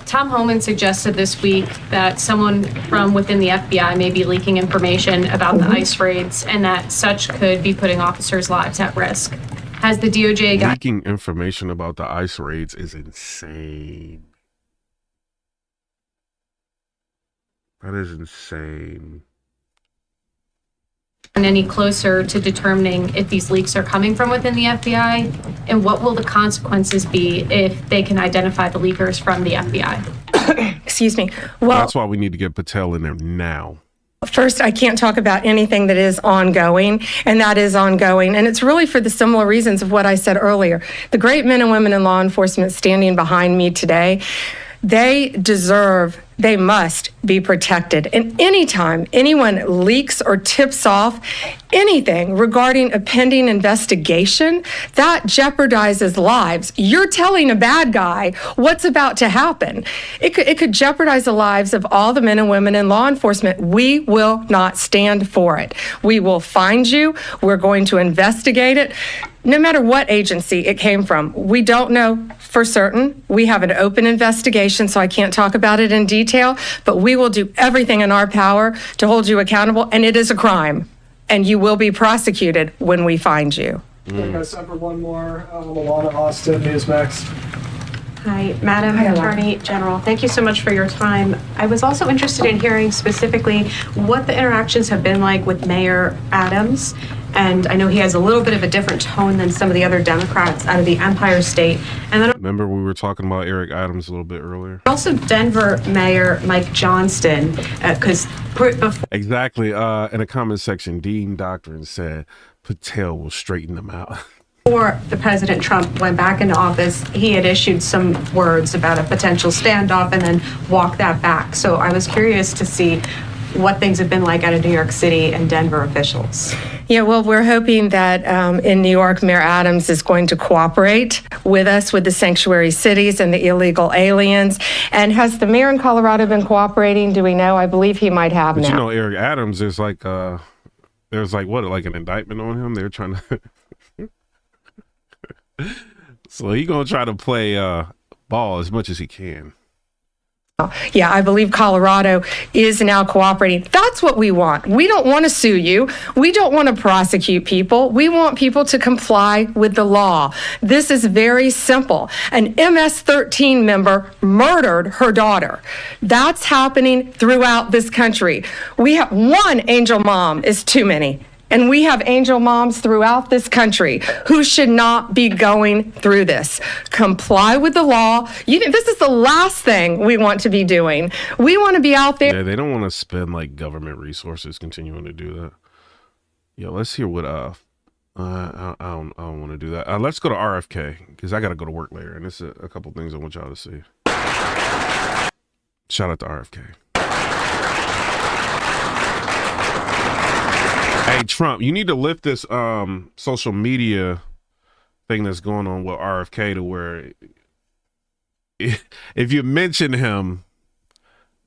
Tom Homan suggested this week that someone from within the FBI may be leaking information about the ICE raids and that such could be putting officers' lives at risk. Has the DOJ got Leaking information about the ICE raids is insane. That is insane. any closer to determining if these leaks are coming from within the FBI? And what will the consequences be if they can identify the leakers from the FBI? Excuse me. Well, That's why we need to get Patel in there now. first, I can't talk about anything that is ongoing, and that is ongoing. And it's really for the similar reasons of what I said earlier. The great men and women in law enforcement standing behind me today, they must be protected. And anytime anyone leaks or tips off anything regarding a pending investigation, that jeopardizes lives. You're telling a bad guy what's about to happen. It could jeopardize the lives of all the men and women in law enforcement. We will not stand for it. We will find you. We're going to investigate it. No matter what agency it came from, we don't know for certain. We have an open investigation, so I can't talk about it in detail, but we will do everything in our power to hold you accountable, and it is a crime, and you will be prosecuted when we find you. I got time for one more. Alana Austin, Newsmax. Hi, Madam Attorney General. Thank you so much for your time. I was also interested in hearing specifically what the interactions have been like with Mayor Adams. And I know he has a little bit of a different tone than some of the other Democrats out of the Empire State. And then Remember we were talking about Eric Adams a little bit earlier? also Denver Mayor Mike Johnston, because Exactly. In the comment section, Dean Doctrine said Patel will straighten them out. before the President Trump went back into office, he had issued some words about a potential standoff and then walked that back. So I was curious to see what things have been like out of New York City and Denver officials. Yeah, well, we're hoping that in New York, Mayor Adams is going to cooperate with us with the sanctuary cities and the illegal aliens. And has the mayor in Colorado been cooperating? Do we know? I believe he might have But now. you know, Eric Adams, there's like an indictment on him. They're trying to so he gonna try to play ball as much as he can. Yeah, I believe Colorado is now cooperating. That's what we want. We don't want to sue you. We don't want to prosecute people. We want people to comply with the law. This is very simple. An MS-13 member murdered her daughter. That's happening throughout this country. We have one angel mom is too many. And we have angel moms throughout this country who should not be going through this. Comply with the law. This is the last thing we want to be doing. We want to be out there. Yeah, they don't want to spend like government resources continuing to do that. Yo, let's hear what I don't want to do that. Let's go to RFK because I got to go to work later, and there's a couple things I want y'all to see. Shout out to RFK. Hey, Trump, you need to lift this social media thing that's going on with RFK to where if you mention him,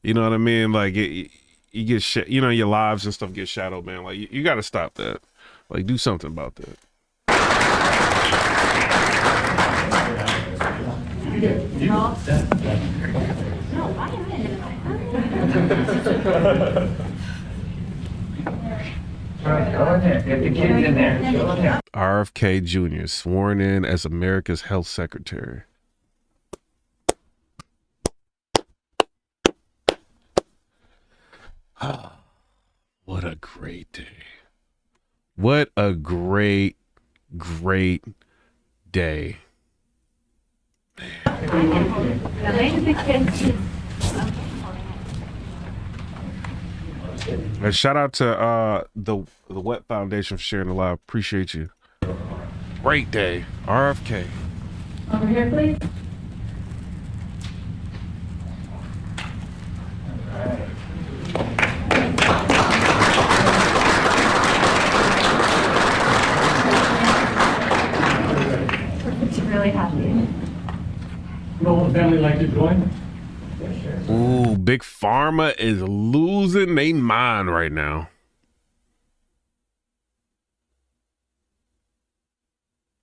you know what I mean? Like, you get your lives and stuff get shadowed, man. Like, you got to stop that. Like, do something about that. Get the kids in there. RFK Jr. sworn in as America's health secretary. What a great day. What a great day. And shout out to the Wet Foundation for sharing the live. Appreciate you. Great day. RFK. Over here, please. Really happy. Will the family like to join? Ooh, Big Pharma is losing their mind right now.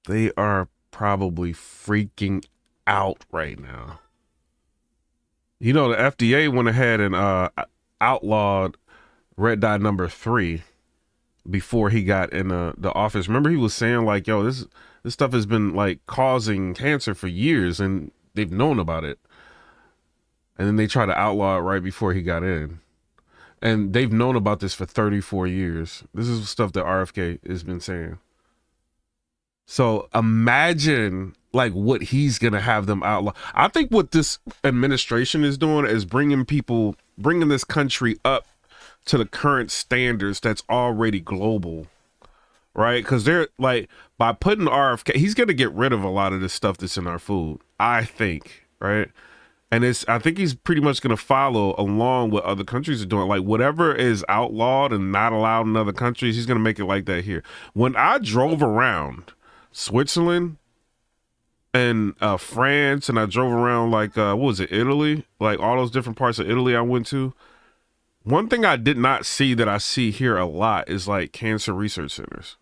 They are probably freaking out right now. You know, the FDA went ahead and outlawed red dye number 3 before he got in the office. Remember, he was saying like, yo, this stuff has been like causing cancer for years and they've known about it. And then they tried to outlaw it right before he got in. And they've known about this for 34 years. This is stuff that RFK has been saying. So imagine like what he's going to have them outlaw. I think what this administration is doing is bringing this country up to the current standards that's already global. Right? Because they're like, by putting RFK, he's going to get rid of a lot of this stuff that's in our food, I think. Right? And I think he's pretty much going to follow along what other countries are doing. Like whatever is outlawed and not allowed in other countries, he's going to make it like that here. When I drove around Switzerland and France, and I drove around like, what was it, Italy? Like all those different parts of Italy I went to. One thing I did not see that I see here a lot is like cancer research centers.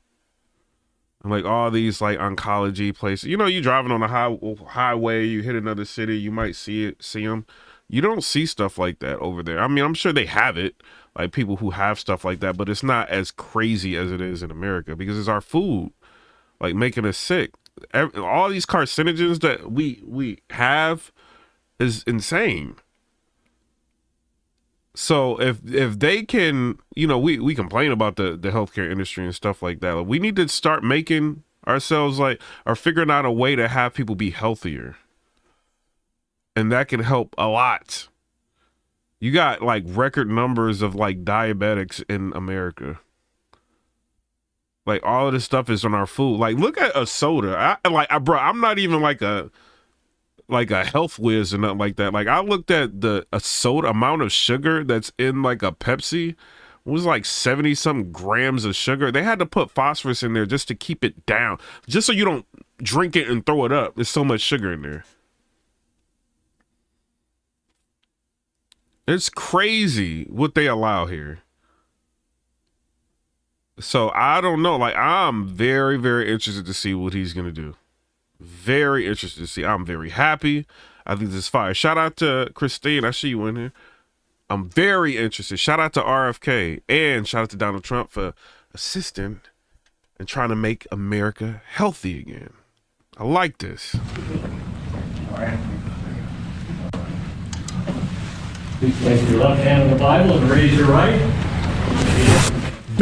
And like all these like oncology places, you know, you driving on a highway, you hit another city, you might see them. You don't see stuff like that over there. I mean, I'm sure they have it, like people who have stuff like that, but it's not as crazy as it is in America because it's our food, like making us sick. All these carcinogens that we have is insane. So if they can, you know, we complain about the healthcare industry and stuff like that. Like, we need to start making ourselves like, or figuring out a way to have people be healthier. And that can help a lot. You got like record numbers of like diabetics in America. Like all of this stuff is on our food. Like look at a soda. Bro, I'm not even like a health whiz or nothing like that. Like I looked at a soda amount of sugar that's in like a Pepsi. It was like 70 some grams of sugar. They had to put phosphorus in there just to keep it down, just so you don't drink it and throw it up. There's so much sugar in there. It's crazy what they allow here. So I don't know. Like I'm very, very interested to see what he's going to do. Very interested to see. I'm very happy. I think this is fire. Shout out to Christine. I see you in here. I'm very interested. Shout out to RFK and shout out to Donald Trump for assisting and trying to make America healthy again. I like this. All right. Please place your left hand on the Bible and raise your right.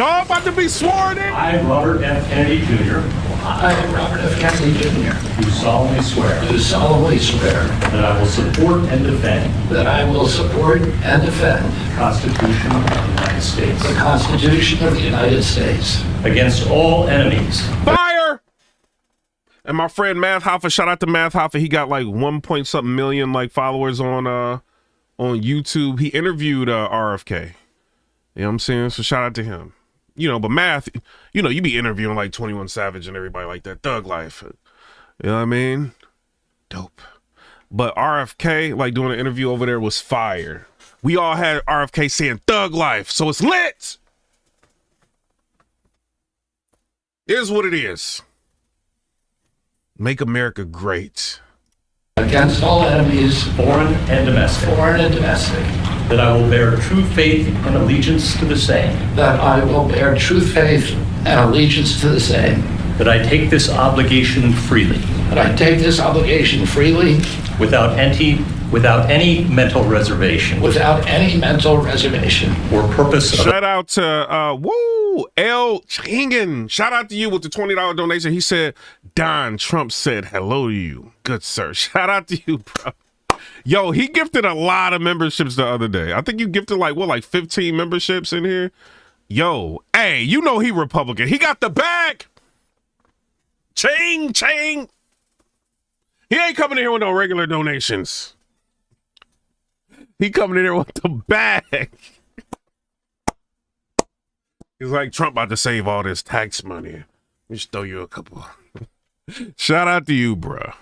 Y'all about to be sworn in? I, Robert F. Kennedy Jr. I, Robert F. Kennedy Jr. Do solemnly swear. Do solemnly swear. That I will support and defend. That I will support and defend. The Constitution of the United States. The Constitution of the United States. Against all enemies. Fire! And my friend Math Hoffa, shout out to Math Hoffa. He got like 1 point something million like followers on YouTube. He interviewed RFK. You know what I'm saying? So shout out to him. You know, but Math, you know, you be interviewing like 21 Savage and everybody like that. Thug Life. You know what I mean? Dope. But RFK, like doing an interview over there was fire. We all had RFK saying Thug Life, so it's lit. Here's what it is. Make America great. Against all enemies, Foreign and domestic. foreign and domestic. That I will bear true faith and allegiance to the same. That I will bear true faith and allegiance to the same. That I take this obligation freely. That I take this obligation freely. Without any mental reservation. Without any mental reservation. Or purpose of... Shout out to L. Chingen. Shout out to you with the $20 donation. He said, Don Trump said hello to you. Good sir. Shout out to you, bro. Yo, he gifted a lot of memberships the other day. I think you gifted like 15 memberships in here. Yo, hey, you know he Republican. He got the bag. Ching, ching. He ain't coming in here with no regular donations. He coming in here with the bag. He's like, Trump about to save all this tax money. Let me just throw you a couple. Shout out to you, bruh.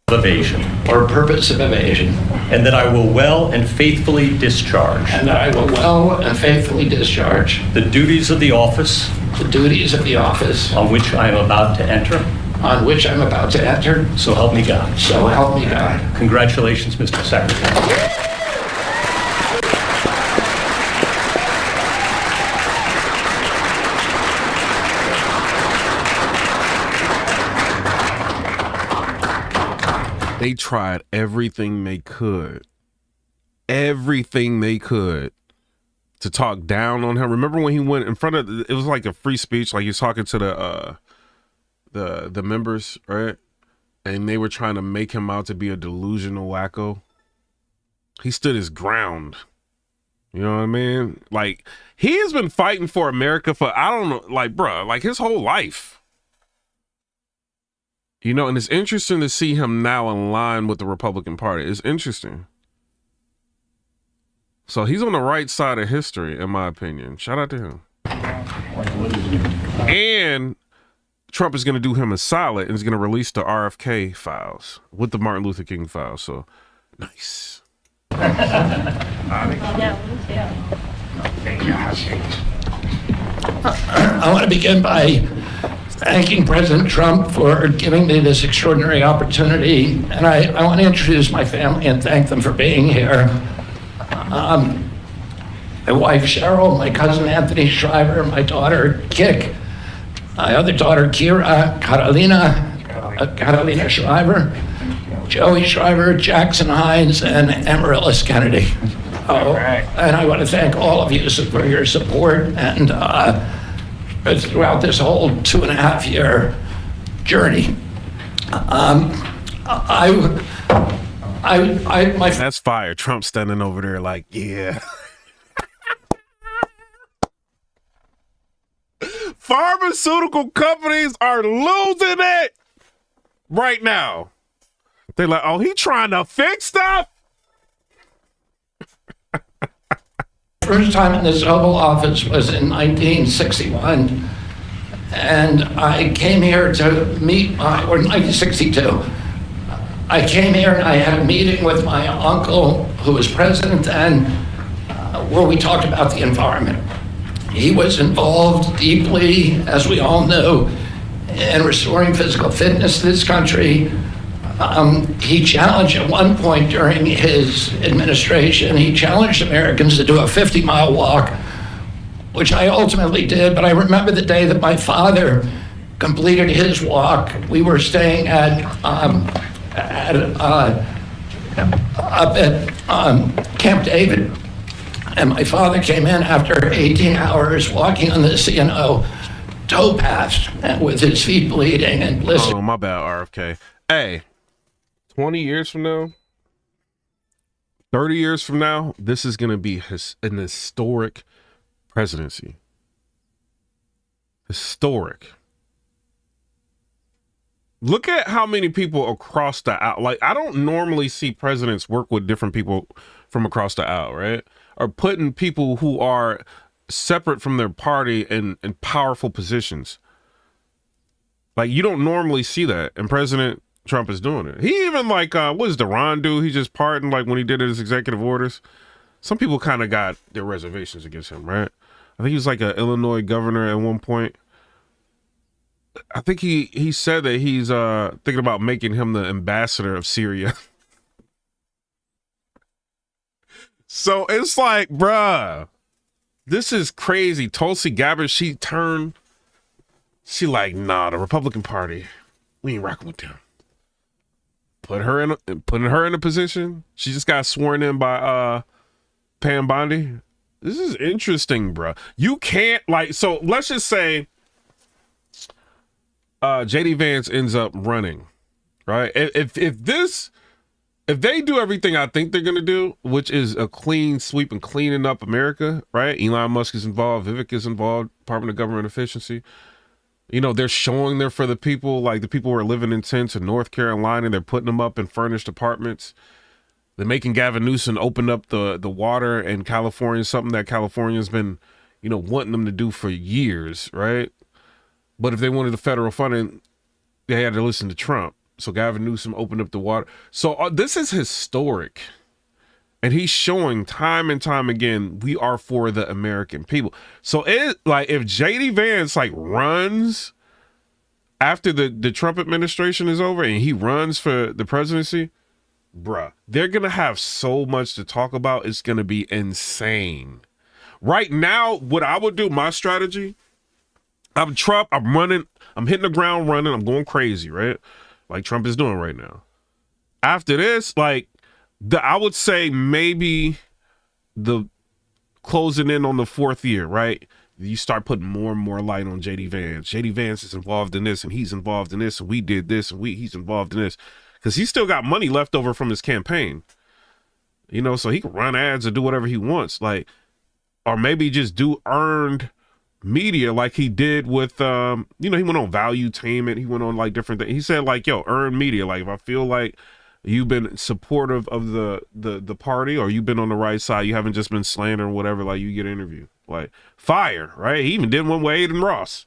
Evasion. Or purpose of evasion. And that I will well and faithfully discharge. And that I will well and faithfully discharge. The duties of the office. The duties of the office. On which I am about to enter. On which I'm about to enter. So help me God. So help me God. Congratulations, Mr. Secretary. They tried everything they could to talk down on him. Remember when he went in front of, it was like a free speech, like he's talking to the members, right? And they were trying to make him out to be a delusional wacko. He stood his ground. You know what I mean? Like, he has been fighting for America for, I don't know, like, bruh, like his whole life. You know, and it's interesting to see him now in line with the Republican Party. It's interesting. So he's on the right side of history, in my opinion. Shout out to him. And Trump is going to do him a solid and is going to release the RFK files with the Martin Luther King files. So nice. I want to begin by thanking President Trump for giving me this extraordinary opportunity. And I want to introduce my family and thank them for being here. My wife, Cheryl, my cousin, Anthony Shriver, my daughter, Kik, my other daughter, Kira, Carolina Shriver, Joey Shriver, Jackson Hines, and Amaryllis Kennedy. And I want to thank all of you for your support and throughout this whole 2.5-year journey. That's fire. Trump standing over there like, yeah. Pharmaceutical companies are losing it right now. They're like, oh, he trying to fix stuff? First time in this Oval Office was in 1961, and I came here to meet or 1962. I came here and I had a meeting with my uncle, who was president then, where we talked about the environment. He was involved deeply, as we all know, in restoring physical fitness to this country. He challenged at one point during his administration, he challenged Americans to do a 50-mile walk, which I ultimately did. But I remember the day that my father completed his walk. We were staying up at Camp David, And my father came in after 18 hours walking on this, towpath with his feet bleeding and blistered. Oh, my bad, RFK. Hey, 20 years from now, 30 years from now, this is going to be an historic presidency. Historic. Look at how many people across the aisle. Like, I don't normally see presidents work with different people from across the aisle, right? Or putting people who are separate from their party in powerful positions. Like, you don't normally see that, and President Trump is doing it. He even, like, what does Deron do? He just pardoned, like, when he did his executive orders. Some people kind of got their reservations against him, right? I think he was like an Illinois governor at one point. I think he said that he's thinking about making him the ambassador of Syria. So it's like, bruh, this is crazy. Tulsi Gabbard, she like, nah, the Republican Party, we ain't rocking with them. Putting her in a position. She just got sworn in by Pam Bondi. This is interesting, bruh. You can't, like, so let's just say JD Vance ends up running, right? If they do everything I think they're gonna do, which is a clean sweep and cleaning up America, right? Elon Musk is involved, Vivek is involved, Department of Government Efficiency. They're showing there for the people, like the people who are living in tents in North Carolina, they're putting them up in furnished apartments. They're making Gavin Newsom open up the water in California, something that California's been, wanting them to do for years, right? But if they wanted the federal funding, they had to listen to Trump. So Gavin Newsom opened up the water. So this is historic. And he's showing time and time again, we are for the American people. So if JD Vance runs after the Trump administration is over and he runs for the presidency, bruh, they're going to have so much to talk about. It's going to be insane. Right now, what I would do, my strategy, I'm Trump, I'm running, I'm hitting the ground running, I'm going crazy, right? Like Trump is doing right now. After this, I would say maybe the closing in on the 4th year, right? You start putting more and more light on JD Vance. JD Vance is involved in this and he's involved in this and we did this and he's involved in this. Because he's still got money left over from his campaign. So he can run ads or do whatever he wants. Or maybe just do earned media like he did with he went on Valuetainment, he went on different things. He said earned media, if I feel like you've been supportive of the party or you've been on the right side, you haven't just been slandering whatever, you get interviewed, fire, right? He even did one with Aiden Ross.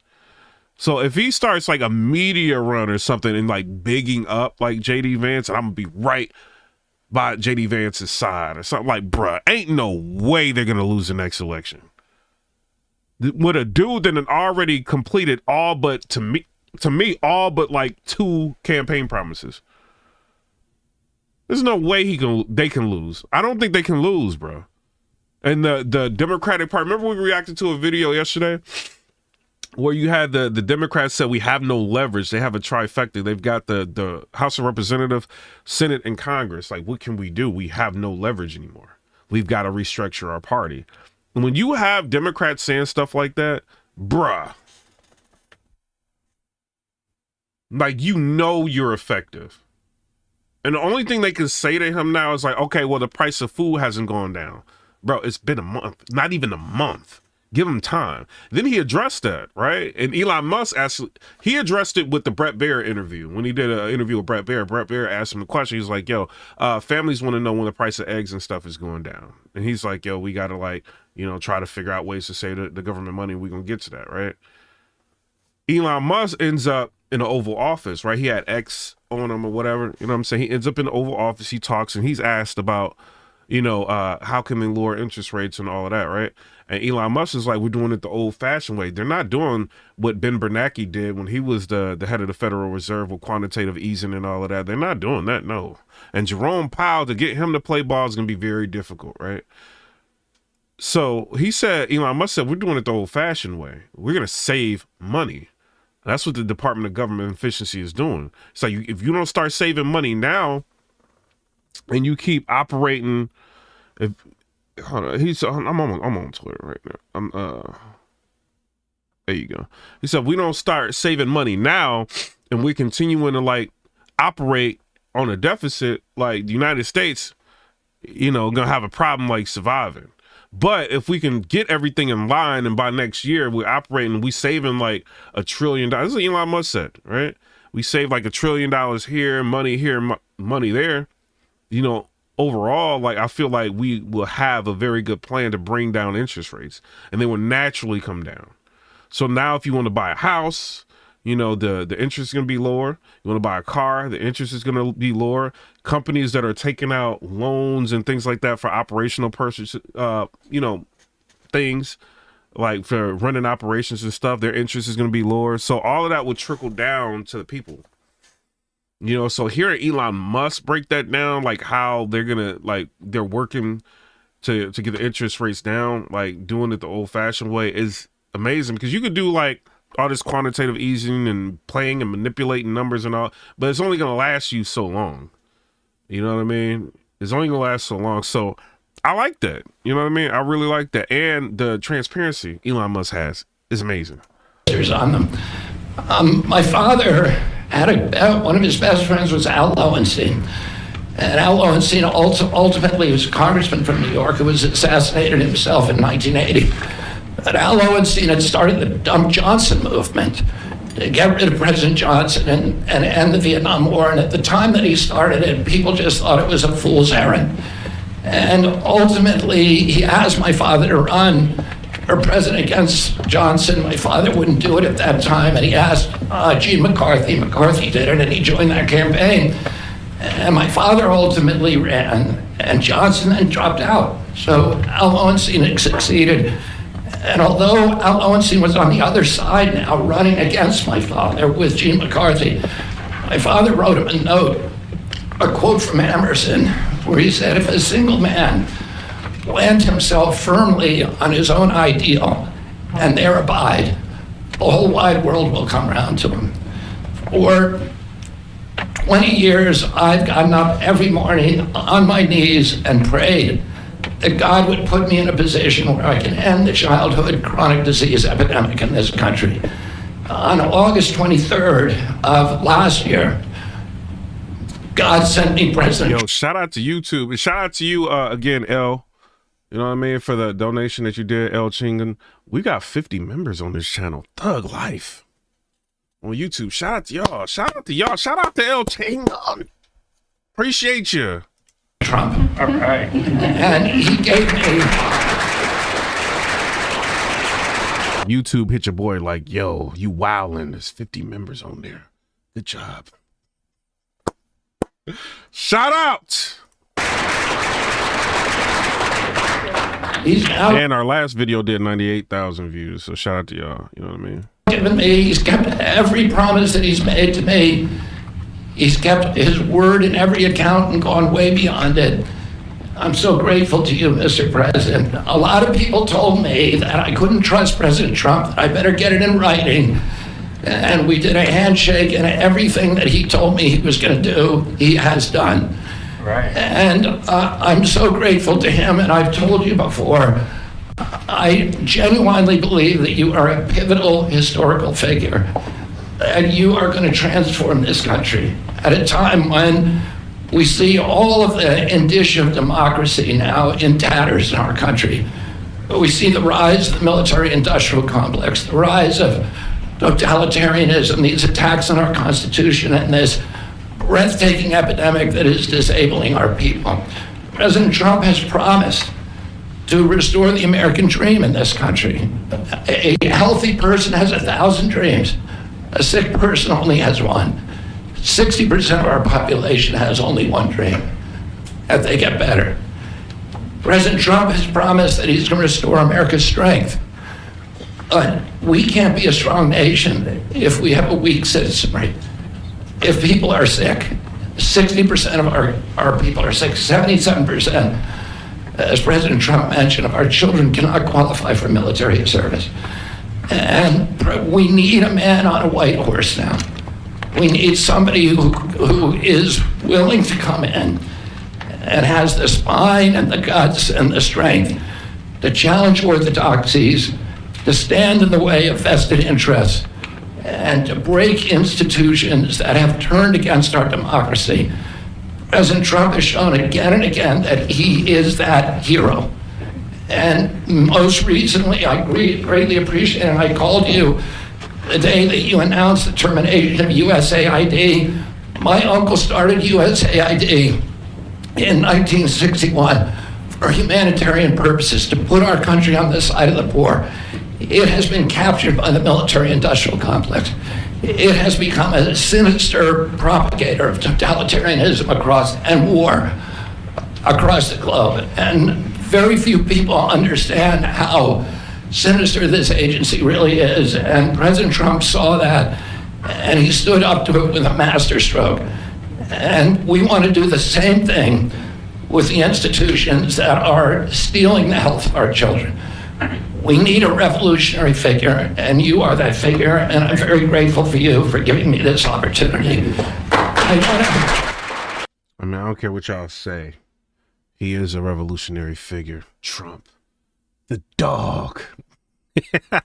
So if he starts a media run or something and bigging up JD Vance, and I'm gonna be right by JD Vance's side or something, bruh, ain't no way they're gonna lose the next election with a dude that had already completed all but, to me all but 2 campaign promises. There's no way they can lose. I don't think they can lose, bro. And the Democratic Party, remember we reacted to a video yesterday where you had the Democrats said we have no leverage. They have a trifecta. They've got the House of Representatives, Senate, and Congress. What can we do? We have no leverage anymore. We've got to restructure our party. And when you have Democrats saying stuff like that, bruh, you're effective. And the only thing they can say to him now is okay, well, the price of food hasn't gone down. Bro, it's been a month, not even a month. Give him time. Then he addressed that, right? And Elon Musk he addressed it with the Brett Baer interview. When he did an interview with Brett Baer asked him the question. He's like, yo, families want to know when the price of eggs and stuff is going down. And he's like, yo, we got to try to figure out ways to save the government money. We're going to get to that, right? Elon Musk ends up in the Oval Office, right? He had X on him or whatever. You know what I'm saying? He ends up in the Oval Office. He talks and he's asked about, how can they lower interest rates and all of that, right? And Elon Musk is we're doing it the old-fashioned way. They're not doing what Ben Bernanke did when he was the head of the Federal Reserve with quantitative easing and all of that. They're not doing that, no. And Jerome Powell, to get him to play ball is going to be very difficult, right? So Elon Musk said, we're doing it the old-fashioned way. We're going to save money. That's what the Department of Government Efficiency is doing. So if you don't start saving money now and you keep operating hold on. I'm on Twitter right now. There you go. He said, we don't start saving money now and we're continuing to like operate on a deficit, like the United States, gonna have a problem like surviving. But if we can get everything in line and by next year we're operating, we saving like $1 trillion. This is what Elon Musk said, right? We save like $1 trillion here, money there. Overall, like I feel like we will have a very good plan to bring down interest rates and they will naturally come down. So now if you want to buy a house, the interest is going to be lower. You want to buy a car, the interest is going to be lower. Companies that are taking out loans and things like that for operational purposes, things like for running operations and stuff, their interest is going to be lower. So all of that would trickle down to the people. So hearing Elon Musk break that down, like how they're going to, like they're working to get the interest rates down, like doing it the old fashioned way is amazing, because you could do like all this quantitative easing and playing and manipulating numbers and all, but it's only going to last you so long. You know what I mean? It's only going to last so long. So I like that. You know what I mean? I really like that. And the transparency Elon Musk has is amazing. On them. My father had one of his best friends was Al Lowenstein. And Al Lowenstein ultimately was a congressman from New York who was assassinated himself in 1980. But Al Lowenstein had started the Dump Johnson movement to get rid of President Johnson and end the Vietnam War. And at the time that he started it, people just thought it was a fool's errand. And ultimately, he asked my father to run for president against Johnson. My father wouldn't do it at that time. And he asked Gene McCarthy. McCarthy did it, and he joined that campaign. And my father ultimately ran, and Johnson then dropped out. So Al Lowenstein succeeded. And although Al Lowenstein was on the other side now, running against my father with Gene McCarthy, my father wrote him a note, a quote from Emerson, where he said, if a single man plant himself firmly on his own ideal and there abide, the whole wide world will come around to him. For 20 years, I've gotten up every morning on my knees and prayed that God would put me in a position where I can end the childhood chronic disease epidemic in this country. On August 23rd of last year, God sent me President. Yo, shout out to YouTube. And shout out to you again, L. You know what I mean? For the donation that you did, L Chingan. We got 50 members on this channel. Thug Life. On YouTube. Shout out to y'all. Shout out to y'all. Shout out to L Chingan. Appreciate you. Trump. All right. And he gave me. YouTube hit your boy like, yo, you wildin'. There's 50 members on there. Good job. Shout out. And our last video did 98,000 views. So shout out to y'all. You know what I mean? Given me, he's kept every promise that he's made to me. He's kept his word in every account and gone way beyond it. I'm so grateful to you, Mr. President. A lot of people told me that I couldn't trust President Trump, that I better get it in writing. And we did a handshake, and everything that he told me he was going to do, he has done. Right. And I'm so grateful to him, and I've told you before, I genuinely believe that you are a pivotal historical figure, and you are going to transform this country at a time when we see all of the indicia of democracy now in tatters in our country. We see the rise of the military-industrial complex, the rise of totalitarianism, these attacks on our Constitution, and this breathtaking epidemic that is disabling our people. President Trump has promised to restore the American dream in this country. A healthy person has 1,000 dreams. A sick person only has one. 60% of our population has only one dream, that they get better. President Trump has promised that he's going to restore America's strength. But we can't be a strong nation if we have a weak citizenry. If people are sick, 60% of our people are sick, 77%, as President Trump mentioned, of our children cannot qualify for military service. And we need a man on a white horse now. We need somebody who is willing to come in and has the spine and the guts and the strength to challenge orthodoxies, to stand in the way of vested interests, and to break institutions that have turned against our democracy. President Trump has shown again and again that he is that hero. And most recently, I greatly appreciate, and I called you the day that you announced the termination of USAID. My uncle started USAID in 1961 for humanitarian purposes, to put our country on the side of the poor. It has been captured by the military-industrial complex. It has become a sinister propagator of totalitarianism and war across the globe. And very few people understand how sinister this agency really is. And President Trump saw that, and he stood up to it with a masterstroke. And we want to do the same thing with the institutions that are stealing the health of our children. We need a revolutionary figure, and you are that figure, and I'm very grateful for you for giving me this opportunity. I mean, I don't care what y'all say. He is a revolutionary figure. Trump. The dog. I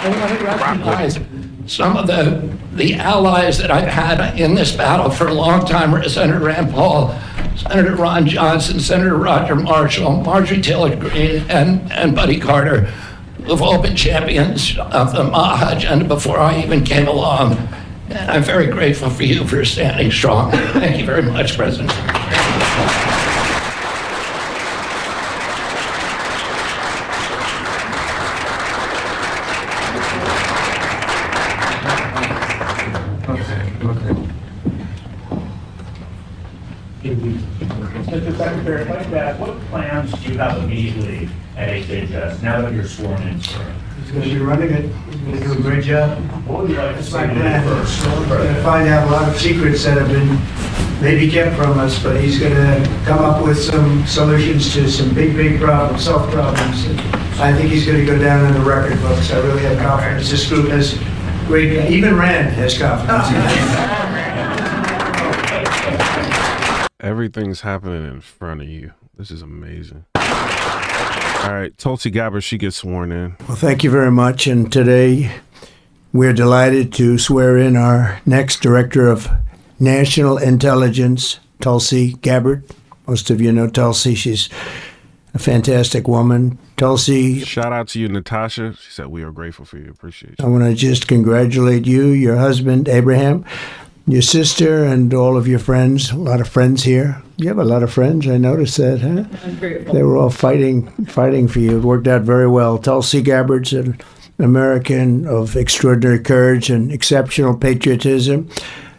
want to recognize some of the allies that I've had in this battle for a long time. Senator Rand Paul, Senator Ron Johnson, Senator Roger Marshall, Marjorie Taylor Greene, and Buddy Carter, who've all been champions of the MAHA agenda before I even came along. And I'm very grateful for you for standing strong. Thank you very much, President. Mr. Secretary, like that, what plans do you have immediately at HHS now that you're sworn in, sir? He's going to be running it. He's going to do a great job. What would you like to That's see my him plan. do first? He's going to find out a lot of secrets that have been maybe kept from us, but he's going to come up with some solutions to some big problems, self problems. And I think he's going to go down in the record books. I really have confidence. This group has great, even Rand has confidence in him. Everything's happening in front of you. This is amazing. All right, Tulsi Gabbard, she gets sworn in. Well, thank you very much. And today we're delighted to swear in our next Director of National Intelligence, Tulsi Gabbard. Most of you know Tulsi. She's a fantastic woman. Tulsi. Shout out to you, Natasha. She said, we are grateful for you. Appreciate you. I want to just congratulate you, your husband, Abraham, your sister, and all of your friends. A lot of friends here. You have a lot of friends. I noticed that, huh? I'm grateful. They were all fighting for you. It worked out very well. Tulsi Gabbard's an American of extraordinary courage and exceptional patriotism.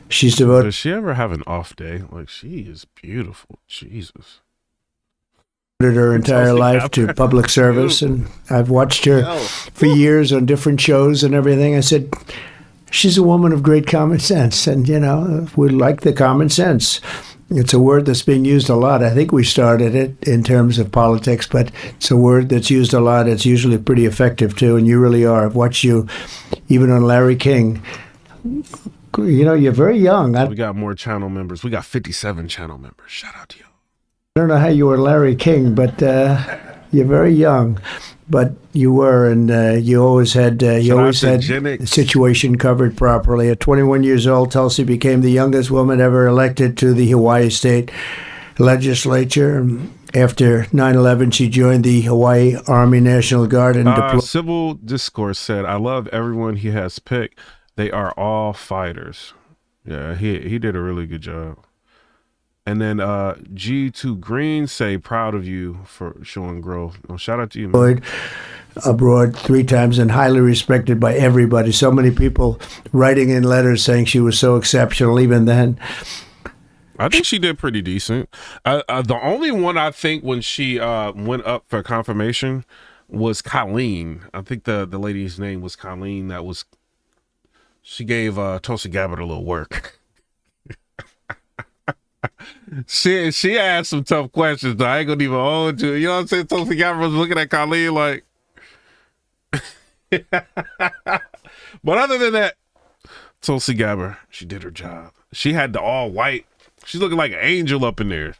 She's devoted. Does she ever have an off day? Like, she is beautiful. Jesus. Her entire life to public service, and I've watched her for years on different shows and everything. I said, she's a woman of great common sense, and we like the common sense. It's a word that's being used a lot. I think we started it in terms of politics, but it's a word that's used a lot. It's usually pretty effective too, and you really are. I've watched you even on Larry King. You're very young. We got more channel members. We got 57 channel members. Shout out to you. I don't know how you were Larry King, but you're very young. But you were, and you always had the situation covered properly. At 21 years old, Tulsi became the youngest woman ever elected to the Hawaii State Legislature. After 9/11, she joined the Hawaii Army National Guard and deployed. Civil Discourse said, I love everyone he has picked. They are all fighters. Yeah, he did a really good job. And then G2 Green say, proud of you for showing growth. Well, shout out to you, man. Abroad 3 times and highly respected by everybody. So many people writing in letters saying she was so exceptional even then. I think she did pretty decent. The only one I think when she went up for confirmation was Colleen. I think the lady's name was Colleen. She gave Tulsi Gabbard a little work. She asked some tough questions, though. I ain't gonna even hold to it. You know what I'm saying? Tulsi Gabbard was looking at Colleen like. But other than that, Tulsi Gabbard, she did her job. She had the all white She's looking like an angel up in there.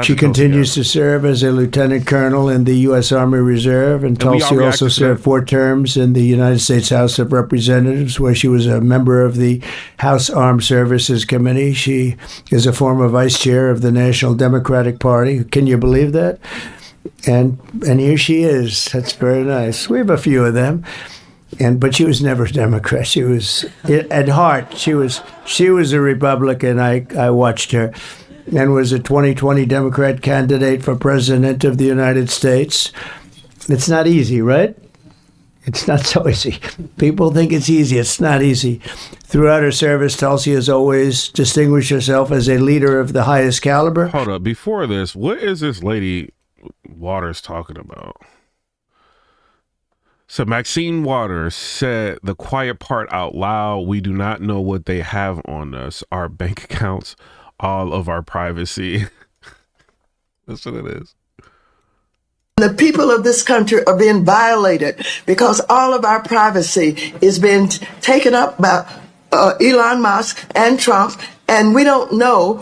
She continues to serve as a lieutenant colonel in the U.S. Army Reserve, and Tulsi also served 4 terms in the United States House of Representatives, where she was a member of the House Armed Services Committee. She is a former vice chair of the National Democratic Party. Can you believe that? And here she is. That's very nice. We have a few of them. But she was never a Democrat. She was, at heart, she was a Republican. I watched her, and was a 2020 Democrat candidate for president of the United States. It's not easy, right? It's not so easy. People think it's easy. It's not easy. Throughout her service, Tulsi has always distinguished herself as a leader of the highest caliber. Hold up. Before this, what is this lady Waters talking about? So Maxine Waters said the quiet part out loud. We do not know what they have on us, our bank accounts, all of our privacy. That's what it is. The people of this country are being violated because all of our privacy is being taken up by Elon Musk and Trump, and we don't know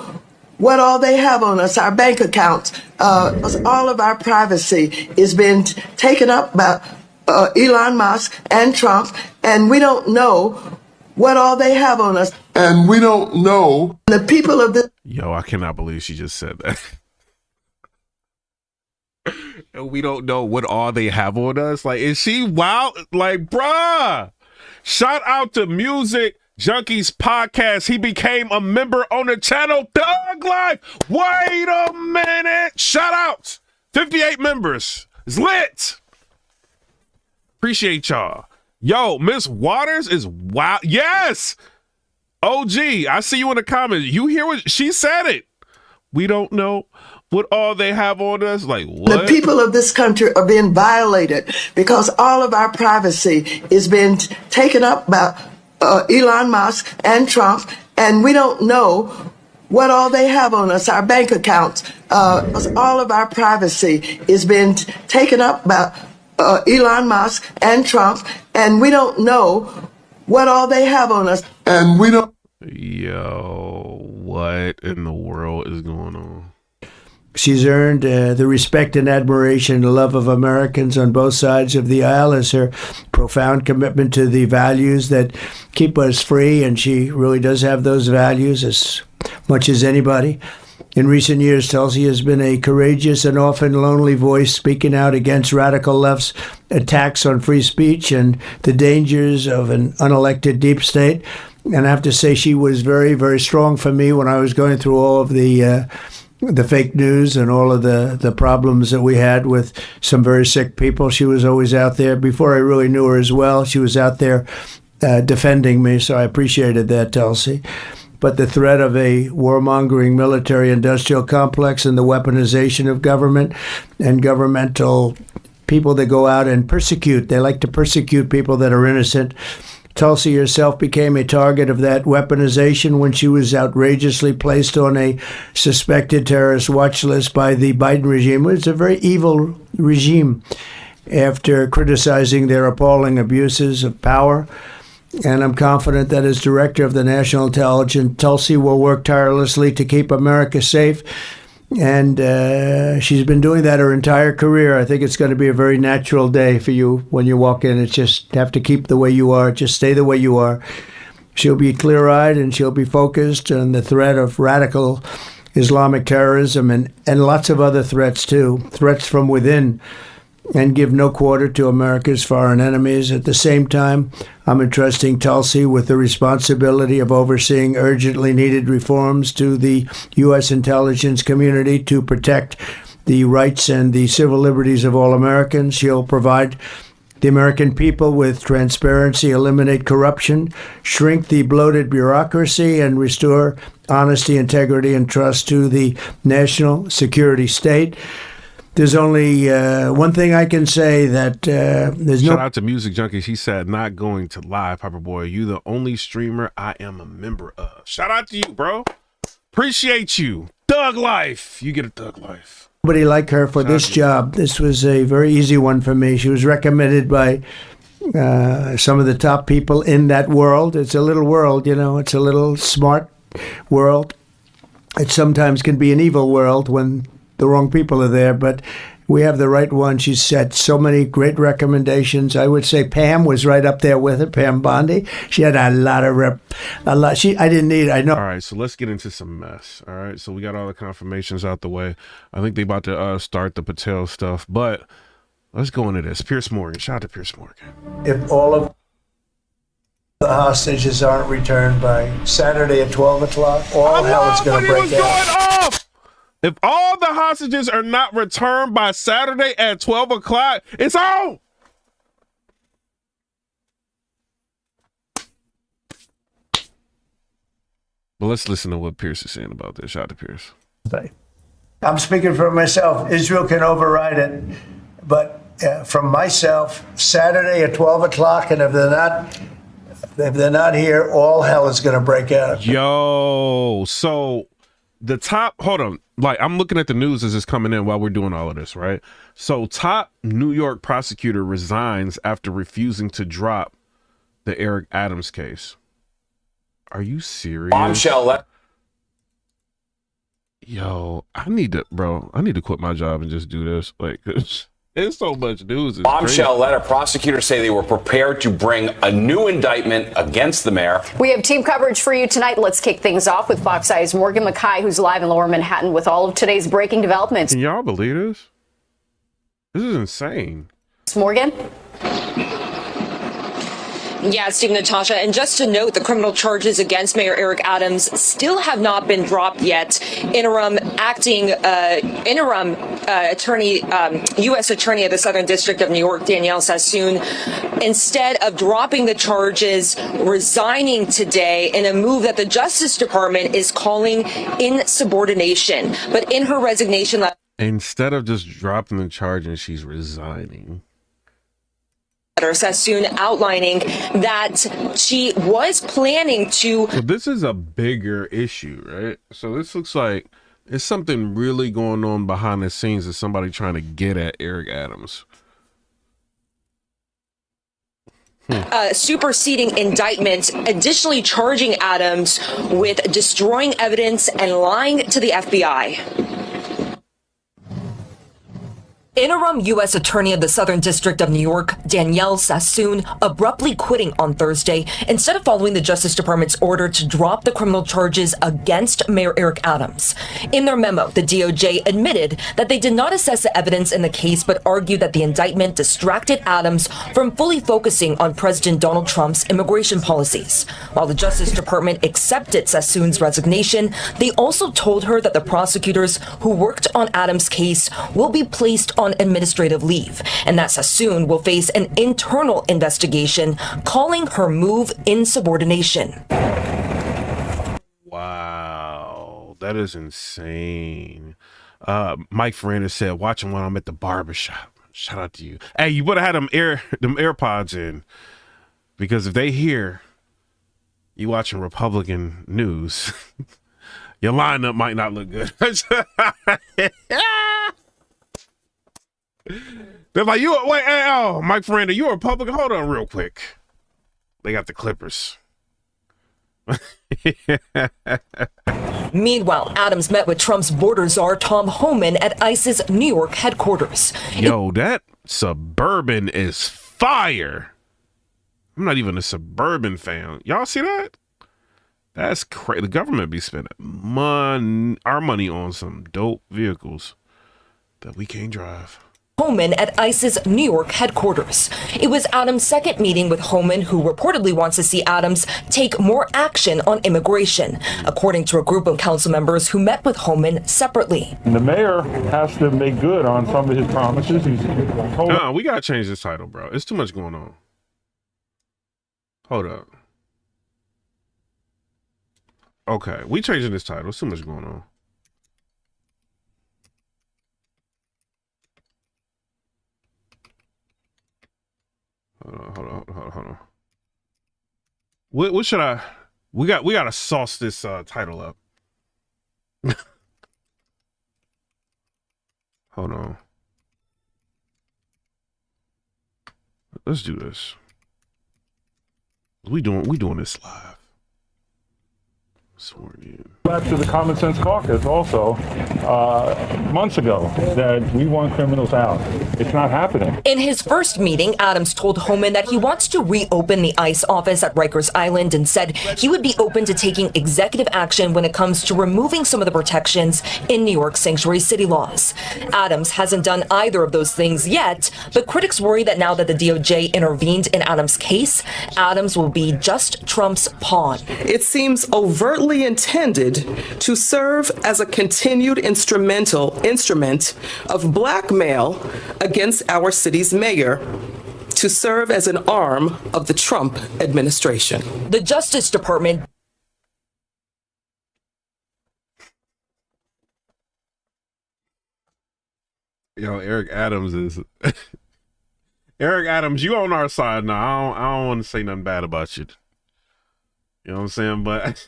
what all they have on us, our bank accounts. All of our privacy is being taken up by Elon Musk and Trump, and we don't know what all they have on us. And we don't know the people of the... Yo, I cannot believe she just said that. And we don't know what all they have on us. Like, is she wild? Like, bruh. Shout out to Music Junkies podcast. He became a member on the channel. Thug Life. Wait a minute. Shout out. 58 members. It's lit. Appreciate y'all. Yo, Miss Waters is wild. Yes. OG, I see you in the comments. You hear what she said it. We don't know what all they have on us. Like, what? The people of this country are being violated because all of our privacy is being taken up by Elon Musk and Trump, and we don't know what all they have on us, our bank accounts. All of our privacy is being taken up by Elon Musk and Trump, and we don't know what all they have on us. And we don't... Yo, what in the world is going on? She's earned the respect and admiration and love of Americans on both sides of the aisle as her profound commitment to the values that keep us free, and she really does have those values as much as anybody. In recent years, Tulsi has been a courageous and often lonely voice speaking out against radical left's attacks on free speech and the dangers of an unelected deep state. And I have to say she was very, very strong for me when I was going through all of the fake news and all of the problems that we had with some very sick people. She was always out there. Before I really knew her as well, she was out there defending me, so I appreciated that, Tulsi. But the threat of a warmongering military-industrial complex and the weaponization of government and governmental people that go out and persecute, they like to persecute people that are innocent. Tulsi herself became a target of that weaponization when she was outrageously placed on a suspected terrorist watch list by the Biden regime. It's a very evil regime after criticizing their appalling abuses of power. And I'm confident that as director of the National Intelligence, Tulsi will work tirelessly to keep America safe. And she's been doing that her entire career. I think it's going to be a very natural day for you when you walk in. It's just have to keep the way you are. Just stay the way you are. She'll be clear-eyed and she'll be focused on the threat of radical Islamic terrorism and lots of other threats too, threats from within, and give no quarter to America's foreign enemies. At the same time, I'm entrusting Tulsi with the responsibility of overseeing urgently needed reforms to the U.S. intelligence community to protect the rights and the civil liberties of all Americans. She'll provide the American people with transparency, eliminate corruption, shrink the bloated bureaucracy, and restore honesty, integrity, and trust to the national security state. There's only one thing I can say, that there's no... Shout out to Music Junkies. He said, not going to lie, Papa Boy. You the only streamer I am a member of. Shout out to you, bro. Appreciate you. Thug Life. You get a Thug Life. Nobody like her for this job. This was a very easy one for me. She was recommended by some of the top people in that world. It's a little world, you know. It's a little smart world. it sometimes can be an evil world when the wrong people are there, but we have the right one. She's set so many great recommendations. I would say Pam was right up there with her, Pam Bondi. She had a lot. I didn't need, I know. All right, so let's get into some mess. All right, so we got all the confirmations out the way. I think they about to start the Patel stuff, but let's go into this. Pierce Morgan, shout out to Pierce Morgan. If all of the hostages aren't returned by Saturday at 12 o'clock, all hell is going to break out. If all the hostages are not returned by Saturday at 12 o'clock, it's on. But let's listen to what Pierce is saying about this. Shout out to Pierce. I'm speaking for myself. Israel can override it. But from myself, Saturday at 12 o'clock, and if they're not here, all hell is going to break out. Yo, so the top, hold on. Like, I'm looking at the news as it's coming in while we're doing all of this, right? So top New York prosecutor resigns after refusing to drop the Eric Adams case. Are you serious? Bombshell. Yo, I need to quit my job and just do this. Like, there's so much news. Bombshell letter. Prosecutors say they were prepared to bring a new indictment against the mayor. We have team coverage for you tonight. Let's kick things off with Fox Eye's Morgan Mackay, who's live in Lower Manhattan with all of today's breaking developments. Can y'all believe this? This is insane. Morgan? Yeah, Steve, Natasha, and just to note, the criminal charges against Mayor Eric Adams still have not been dropped yet. Interim attorney, U.S. Attorney of the Southern District of New York, Danielle Sassoon, instead of dropping the charges, resigning today in a move that the Justice Department is calling insubordination. But in her resignation, instead of just dropping the charges, she's resigning. Sassoon outlining that she was planning to. So this is a bigger issue, right? So this looks like it's something really going on behind the scenes of somebody trying to get at Eric Adams. Superseding indictment, additionally charging Adams with destroying evidence and lying to the FBI. Interim U.S. Attorney of the Southern District of New York, Danielle Sassoon, abruptly quitting on Thursday instead of following the Justice Department's order to drop the criminal charges against Mayor Eric Adams. In their memo, the DOJ admitted that they did not assess the evidence in the case, but argued that the indictment distracted Adams from fully focusing on President Donald Trump's immigration policies. While the Justice Department accepted Sassoon's resignation, they also told her that the prosecutors who worked on Adams' case will be placed on administrative leave, and that Sassoon will face an internal investigation, calling her move insubordination. Wow, that is insane. Mike Fernandez said, watching when I'm at the barbershop. Shout out to you. Hey, you better have them AirPods in, because if they hear you watching Republican news, your lineup might not look good. They're like, Mike Ferranda, you a Republican? Hold on real quick. They got the Clippers. Meanwhile, Adams met with Trump's border czar Tom Homan at ICE's New York headquarters. Yo, that Suburban is fire. I'm not even a Suburban fan. Y'all see that? That's crazy. The government be spending our money on some dope vehicles that we can't drive. Homan at ICE's New York headquarters. It was Adams' second meeting with Homan, who reportedly wants to see Adams take more action on immigration, according to a group of council members who met with Homan separately. The mayor has to make good on some of his promises. We gotta change this title, bro. It's too much going on. Hold up. Okay, we changing this title. It's too much going on. Hold on. What should we gotta sauce this title up. Hold on. Let's do this. We doing this live. Sworn in. Back to the Common Sense Caucus also months ago that we want criminals out. It's not happening. In his first meeting, Adams told Homan that he wants to reopen the ICE office at Rikers Island and said he would be open to taking executive action when it comes to removing some of the protections in New York's sanctuary city laws. Adams hasn't done either of those things yet, but critics worry that now that the DOJ intervened in Adams' case, Adams will be just Trump's pawn. It seems overtly intended to serve as a continued instrument of blackmail against our city's mayor, to serve as an arm of the Trump administration. The Justice Department Eric Adams is Eric Adams, you on our side now. I don't want to say nothing bad about you. You know what I'm saying? But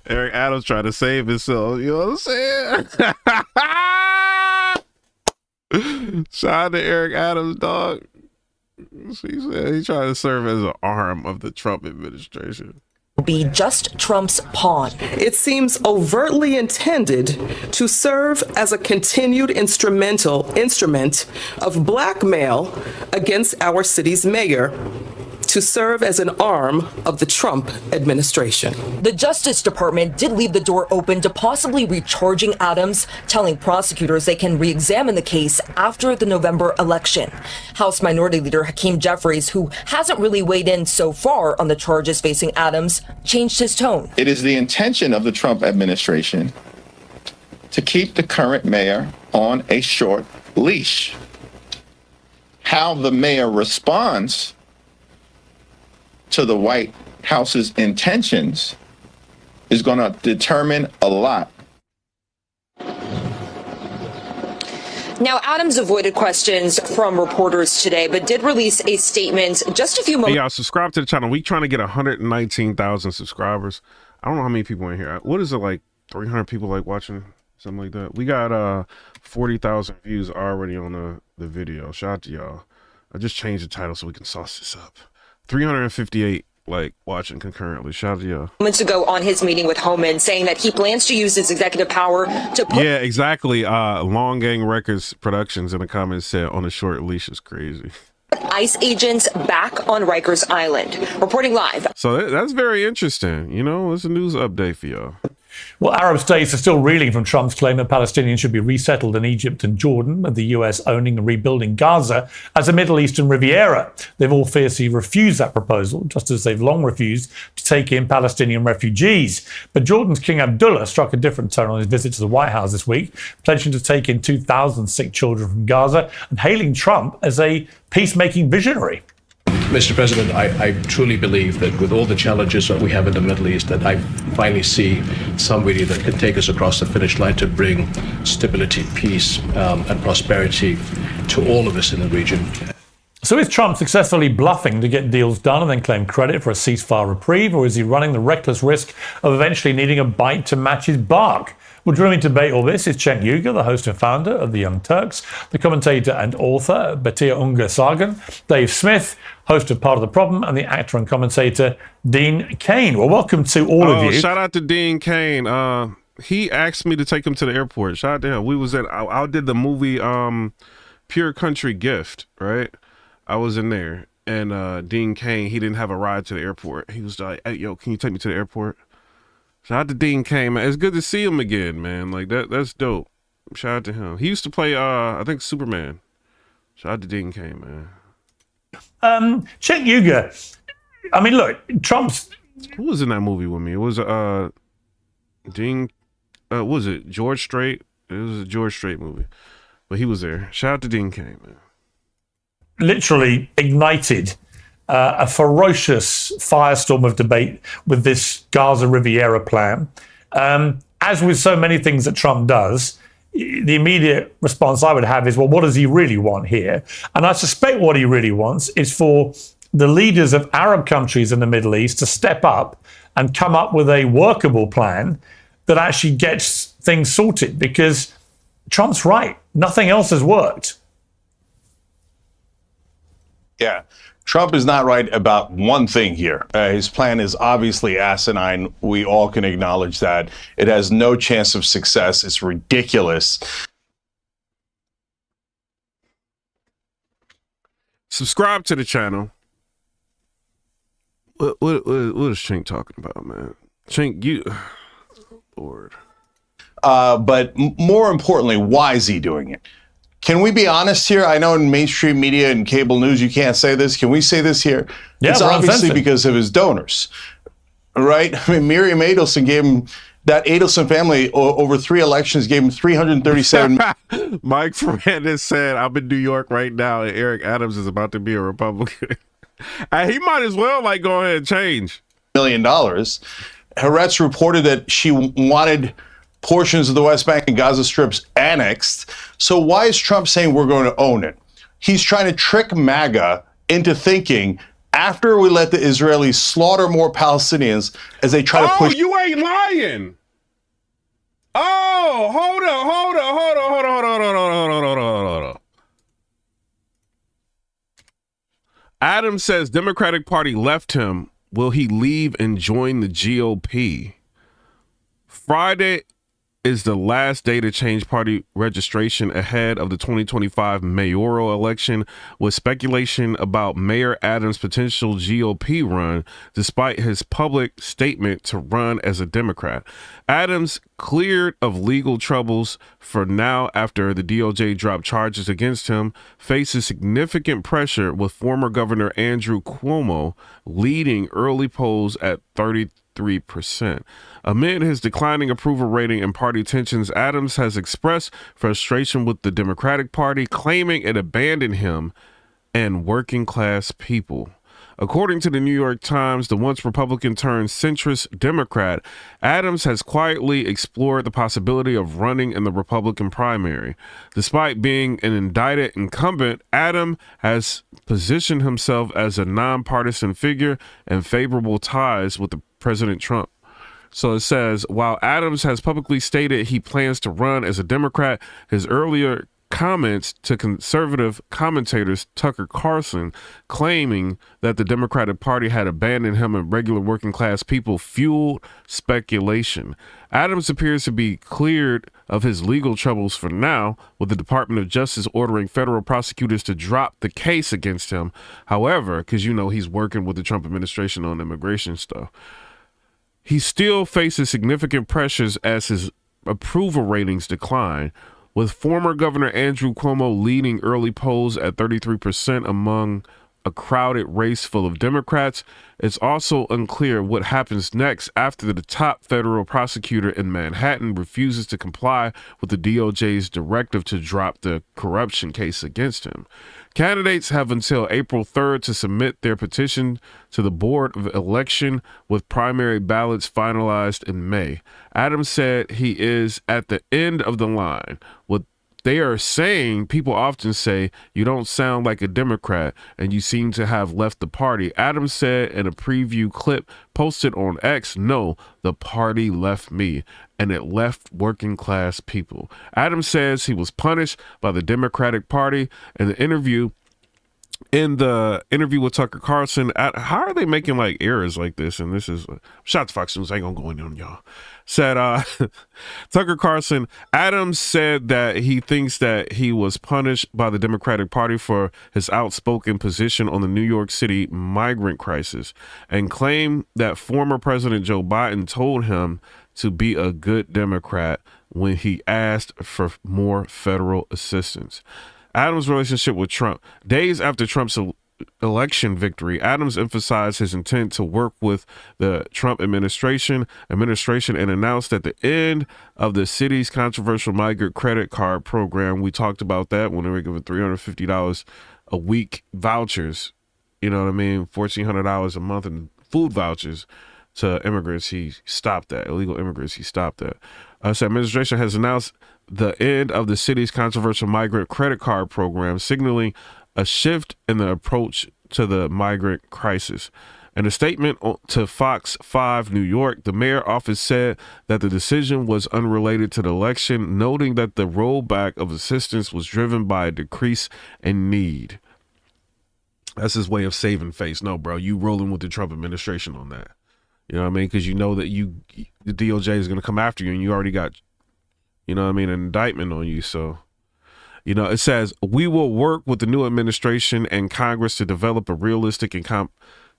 Eric Adams trying to save himself. You know what I'm saying? Shout out to Eric Adams, dog. He said he trying to serve as an arm of the Trump administration. Be just Trump's pawn. It seems overtly intended to serve as a continued instrument of blackmail against our city's mayor, to serve as an arm of the Trump administration. The Justice Department did leave the door open to possibly recharging Adams, telling prosecutors they can re-examine the case after the November election. House Minority Leader Hakeem Jeffries, who hasn't really weighed in so far on the charges facing Adams, changed his tone. It is the intention of the Trump administration to keep the current mayor on a short leash. How the mayor responds to the White House's intentions is going to determine a lot. Now, Adams avoided questions from reporters today, but did release a statement just a few moments. Hey, y'all, subscribe to the channel. We trying to get 119,000 subscribers. I don't know how many people in here. What is it, like 300 people like watching? Something like that. We got 40,000 views already on the video. Shout out to y'all. I just changed the title so we can sauce this up. 358 like watching concurrently. Shout out to y'all. Moments ago on his meeting with Homan, saying that he plans to use his executive power to put Yeah, exactly. Long Gang Records Productions in the comments said on a short leash is crazy. ICE agents back on Rikers Island. Reporting live. So that's very interesting. You know, it's a news update for y'all. Well, Arab states are still reeling from Trump's claim that Palestinians should be resettled in Egypt and Jordan, and the US owning and rebuilding Gaza as a Middle Eastern Riviera. They've all fiercely refused that proposal, just as they've long refused to take in Palestinian refugees. But Jordan's King Abdullah struck a different tone on his visit to the White House this week, pledging to take in 2,000 sick children from Gaza and hailing Trump as a peacemaking visionary. Mr. President, I truly believe that with all the challenges that we have in the Middle East, that I finally see somebody that can take us across the finish line to bring stability, peace, and prosperity to all of us in the region. So is Trump successfully bluffing to get deals done and then claim credit for a ceasefire reprieve, or is he running the reckless risk of eventually needing a bite to match his bark? Well, joining me to debate all this is Cenk Uygur, the host and founder of The Young Turks, the commentator and author Batia Ungar Sargon, Dave Smith, host of Part of the Problem, and the actor and commentator Dean Cain. Well, welcome to all of you. Shout out to Dean Cain. He asked me to take him to the airport. Shout out to him. We was I did the movie Pure Country Gift, right? I was in there, and Dean Cain, he didn't have a ride to the airport. He was like, "Hey, yo, can you take me to the airport?" Shout out to Dean Cain, man. It's good to see him again, man. Like that's dope. Shout out to him. He used to play I think Superman. Shout out to Dean Cain, man. Cenk Uygur. I mean, look, Trump's. Who was in that movie with me? It was Dean. What was it George Strait? It was a George Strait movie, but he was there. Shout out to Dean Cain, man. Literally ignited a ferocious firestorm of debate with this Gaza Riviera plan. As with so many things that Trump does, the immediate response I would have is, well, what does he really want here? And I suspect what he really wants is for the leaders of Arab countries in the Middle East to step up and come up with a workable plan that actually gets things sorted, because Trump's right. Nothing else has worked. Yeah. Trump is not right about one thing here. His plan is obviously asinine. We all can acknowledge that. It has no chance of success. It's ridiculous. Subscribe to the channel. What is Chink talking about, man? Chink, you, Lord. But more importantly, why is he doing it? Can we be honest here? I know in mainstream media and cable news you can't say this. Can we say this here? Yeah, it's obviously because of his donors, right? I mean, Miriam Adelson gave him, that Adelson family over 3 elections gave him $337. Mike Fernandez said, I'm in New York right now and Eric Adams is about to be a Republican. He might as well go ahead and change. $1 million. Haaretz reported that she wanted portions of the West Bank and Gaza Strips annexed. So why is Trump saying we're going to own it? He's trying to trick MAGA into thinking after we let the Israelis slaughter more Palestinians as they try to push. Oh, you ain't lying. Oh, hold on. Adams says Democratic Party left him. Will he leave and join the GOP? Friday is the last day to change party registration ahead of the 2025 mayoral election, with speculation about Mayor Adams' potential GOP run, despite his public statement to run as a Democrat. Adams, cleared of legal troubles for now after the DOJ dropped charges against him, faces significant pressure, with former Governor Andrew Cuomo leading early polls at 33%. Amid his declining approval rating and party tensions, Adams has expressed frustration with the Democratic Party, claiming it abandoned him and working class people. According to the New York Times, the once Republican turned centrist Democrat, Adams has quietly explored the possibility of running in the Republican primary. Despite being an indicted incumbent, Adams has positioned himself as a nonpartisan figure and favorable ties with President Trump. So it says, while Adams has publicly stated he plans to run as a Democrat, his earlier comments to conservative commentators Tucker Carlson, claiming that the Democratic Party had abandoned him and regular working class people, fueled speculation. Adams appears to be cleared of his legal troubles for now, with the Department of Justice ordering federal prosecutors to drop the case against him. However, because he's working with the Trump administration on immigration stuff, he still faces significant pressures as his approval ratings decline, with former Governor Andrew Cuomo leading early polls at 33% among a crowded race full of Democrats. It's also unclear what happens next after the top federal prosecutor in Manhattan refuses to comply with the DOJ's directive to drop the corruption case against him. Candidates have until April 3rd to submit their petition to the Board of Election, with primary ballots finalized in May. Adams said he is at the end of the line. What they are saying, people often say, you don't sound like a Democrat and you seem to have left the party. Adams said in a preview clip posted on X, no, the party left me, and it left working class people. Adams says he was punished by the Democratic Party. In the interview with Tucker Carlson, how are they making errors like this? And this is shots Fox News. I ain't gonna go in on y'all. Said Tucker Carlson, Adams said that he thinks that he was punished by the Democratic Party for his outspoken position on the New York City migrant crisis, and claimed that former President Joe Biden told him to be a good Democrat when he asked for more federal assistance. Adams' relationship with Trump. Days after Trump's election victory, Adams emphasized his intent to work with the Trump administration and announced at the end of the city's controversial migrant credit card program. We talked about that when they were giving $350 a week vouchers, $1,400 a month in food vouchers to immigrants. He stopped that. Illegal immigrants, he stopped that. So administration has announced the end of the city's controversial migrant credit card program, signaling a shift in the approach to the migrant crisis. In a statement to Fox 5 New York, the mayor office said that the decision was unrelated to the election, noting that the rollback of assistance was driven by a decrease in need. That's his way of saving face. No, bro, you rolling with the Trump administration on that. You know what I mean? Because you know that the DOJ is going to come after you, and you already got, you know what I mean, an indictment on you. So, you know, it says, we will work with the new administration and Congress to develop a realistic and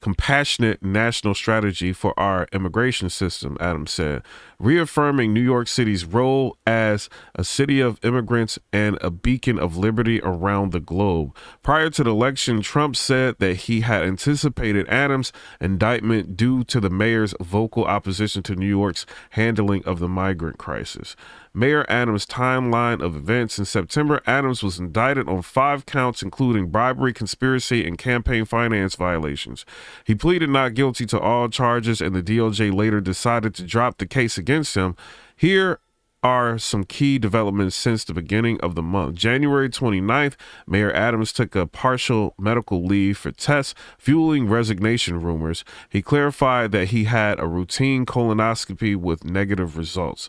compassionate national strategy for our immigration system, Adams said, reaffirming New York City's role as a city of immigrants and a beacon of liberty around the globe. Prior to the election, Trump said that he had anticipated Adams' indictment due to the mayor's vocal opposition to New York's handling of the migrant crisis. Mayor Adams' timeline of events: in September, Adams was indicted on 5 counts, including bribery, conspiracy, and campaign finance violations. He pleaded not guilty to all charges, and the DOJ later decided to drop the case against him. Here are some key developments since the beginning of the month. January 29th, Mayor Adams took a partial medical leave for tests, fueling resignation rumors. He clarified that he had a routine colonoscopy with negative results.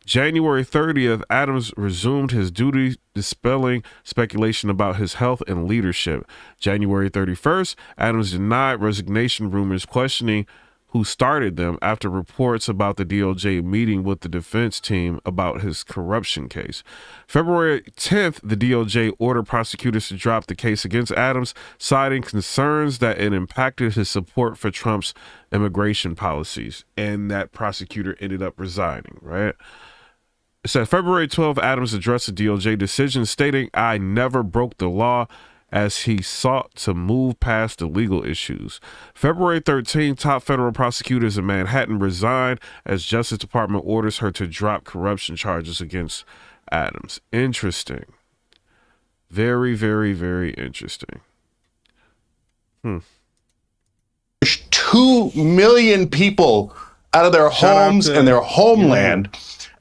January 30th, Adams resumed his duty, dispelling speculation about his health and leadership. January 31st, Adams denied resignation rumors, questioning who started them after reports about the DOJ meeting with the defense team about his corruption case. February 10th, the DOJ ordered prosecutors to drop the case against Adams, citing concerns that it impacted his support for Trump's immigration policies, and that prosecutor ended up resigning, right? It said February 12th, Adams addressed the DOJ decision, stating, "I never broke the law," as he sought to move past the legal issues. February 13th, top federal prosecutors in Manhattan resigned as Justice Department orders her to drop corruption charges against Adams. Interesting. Very, very, very interesting. 2 million people out of their homes and their homeland.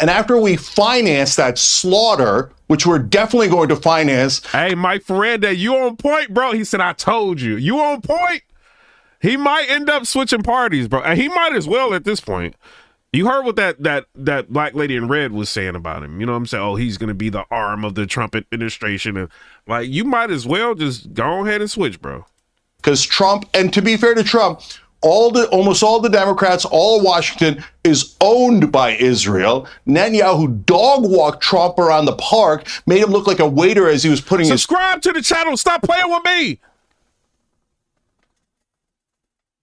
And after we finance that slaughter, which we're definitely going to finance. Hey, Mike Ferranda, you on point, bro. He said, I told you. You on point. He might end up switching parties, bro. And he might as well at this point. You heard what that black lady in red was saying about him. You know what I'm saying? Oh, he's going to be the arm of the Trump administration. And like, you might as well just go ahead and switch, bro. Because Trump, and to be fair to Trump, almost all the Democrats, all of Washington is owned by Israel. Netanyahu dog-walked Trump around the park, made him look like a waiter as he was putting Subscribe to the channel. Stop playing with me.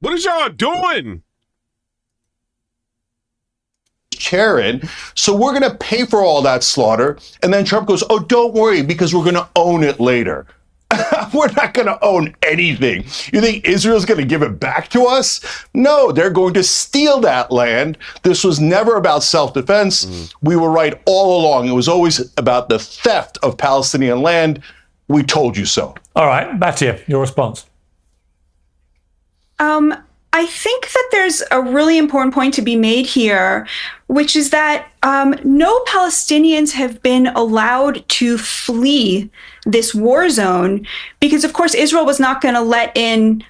What is y'all doing? Chair in. So we're going to pay for all that slaughter. And then Trump goes, oh, don't worry, because we're going to own it later. We're not going to own anything. You think Israel's going to give it back to us? No, they're going to steal that land. This was never about self-defense. We were right all along. It was always about the theft of Palestinian land. We told you so. All right, Batia, your response. I think that there's a really important point to be made here, which is that no Palestinians have been allowed to flee this war zone because, of course, Israel was not going to let in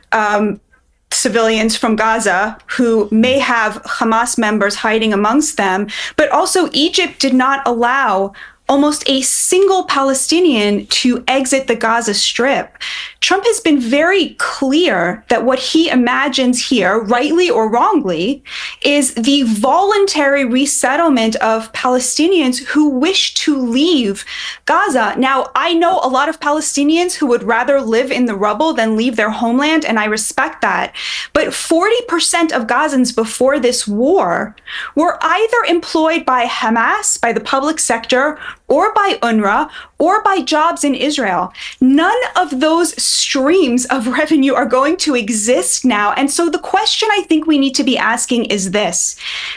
civilians from Gaza who may have Hamas members hiding amongst them. But also, Egypt did not allow almost a single Palestinian to exit the Gaza Strip. Trump has been very clear that what he imagines here, rightly or wrongly, is the voluntary resettlement of Palestinians who wish to leave Gaza. Now, I know a lot of Palestinians who would rather live in the rubble than leave their homeland, and I respect that. But 40% of Gazans before this war were either employed by Hamas, by the public sector, or by UNRWA, or by jobs in Israel. None of those streams of revenue are going to exist now. And so the question I think we need to be asking is this: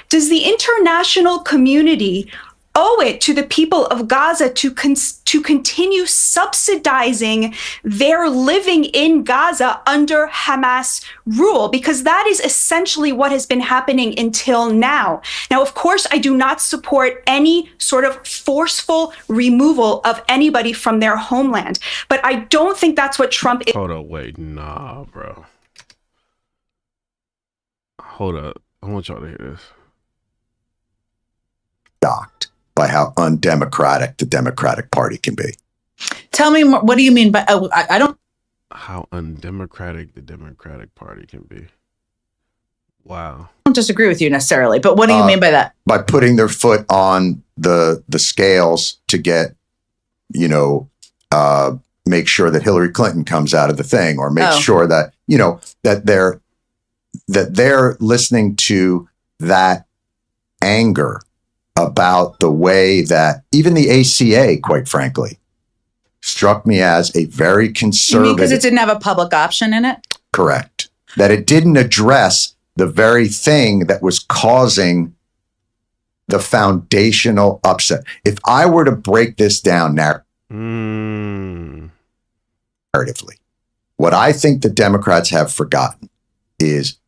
does the international community owe it to the people of Gaza to continue subsidizing their living in Gaza under Hamas rule? Because that is essentially what has been happening until now. Now, of course, I do not support any sort of forceful removal of anybody from their homeland, but I don't think that's what Trump is. Hold up, wait, nah, bro. Hold up, I want y'all to hear this. Shocked by how undemocratic the Democratic Party can be. Tell me more, what do you mean by, I don't. how undemocratic the Democratic Party can be. Wow. I don't disagree with you necessarily, but what do you mean by that? By putting their foot on the scales to get, make sure that Hillary Clinton comes out of the thing, or make sure that, that they're listening to that anger about the way that even the ACA, quite frankly, struck me as a very conservative. You mean because it didn't have a public option in it? Correct. That it didn't address the very thing that was causing the foundational upset. If I were to break this down narratively, what I think the Democrats have forgotten is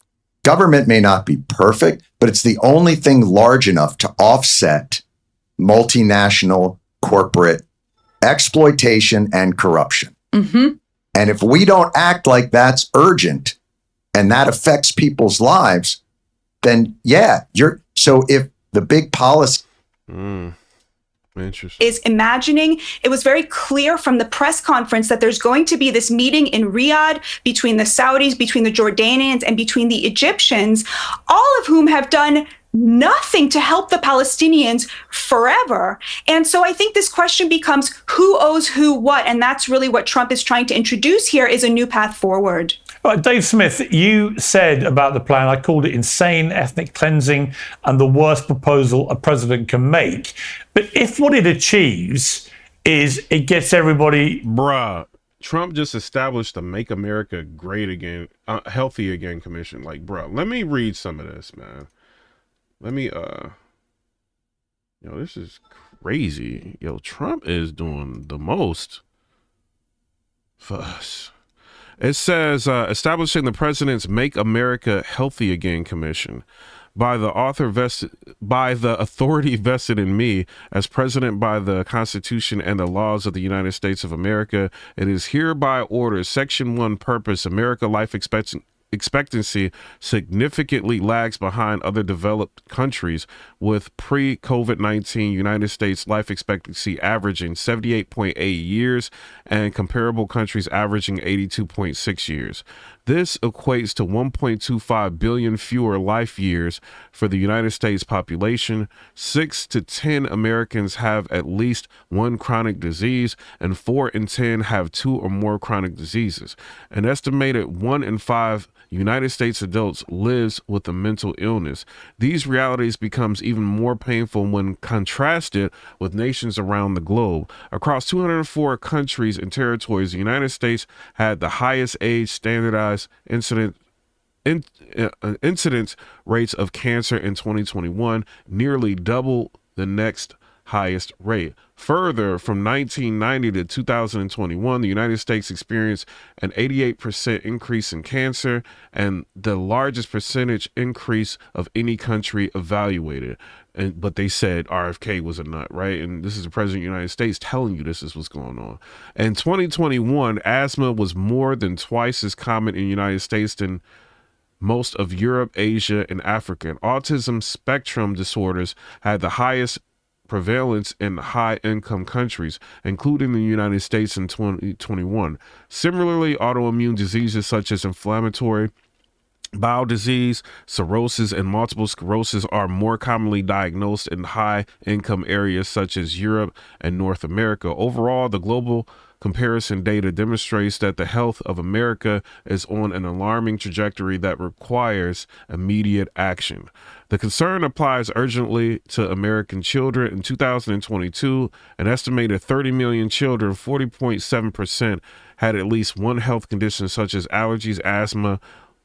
government may not be perfect, but it's the only thing large enough to offset multinational corporate exploitation and corruption. Mm-hmm. And if we don't act like that's urgent and that affects people's lives, then so if the big policy is imagining, it was very clear from the press conference that there's going to be this meeting in Riyadh between the Saudis, between the Jordanians, and between the Egyptians, all of whom have done nothing to help the Palestinians forever. And so I think this question becomes who owes who what, and that's really what Trump is trying to introduce here, is a new path forward. Right, Dave Smith, you said about the plan, I called it insane, ethnic cleansing, and the worst proposal a president can make. But if what it achieves is it gets everybody... Bruh, Trump just established the Make America Great Again, Healthy Again Commission. Like, bruh, let me read some of this, man. Let me, this is crazy. Trump is doing the most for us. It says, establishing the president's Make America Healthy Again Commission by the authority vested in me as president by the Constitution and the laws of the United States of America. It is hereby ordered, Section 1, purpose, America life expectancy significantly lags behind other developed countries, with pre-COVID-19 United States life expectancy averaging 78.8 years and comparable countries averaging 82.6 years. This equates to 1.25 billion fewer life years for the United States population. 6 to 10 Americans have at least one chronic disease, and 4 in 10 have 2 or more chronic diseases. An estimated 1 in 5 United States adults lives with a mental illness. These realities becomes even more painful when contrasted with nations around the globe. Across 204 countries and territories, the United States had the highest age standardized incidence rates of cancer in 2021, nearly double the next highest rate. Further, from 1990 to 2021, the United States experienced an 88% increase in cancer and the largest percentage increase of any country evaluated. But they said RFK was a nut, right? And this is the president of the United States telling you this is what's going on. In 2021, asthma was more than twice as common in the United States than most of Europe, Asia, and Africa. And autism spectrum disorders had the highest prevalence in high-income countries, including the United States in 2021. Similarly, autoimmune diseases such as inflammatory bowel disease, cirrhosis, and multiple sclerosis are more commonly diagnosed in high-income areas such as Europe and North America. Overall, the global comparison data demonstrates that the health of America is on an alarming trajectory that requires immediate action. The concern applies urgently to American children. In 2022, an estimated 30 million children, 40.7%, had at least one health condition such as allergies, asthma,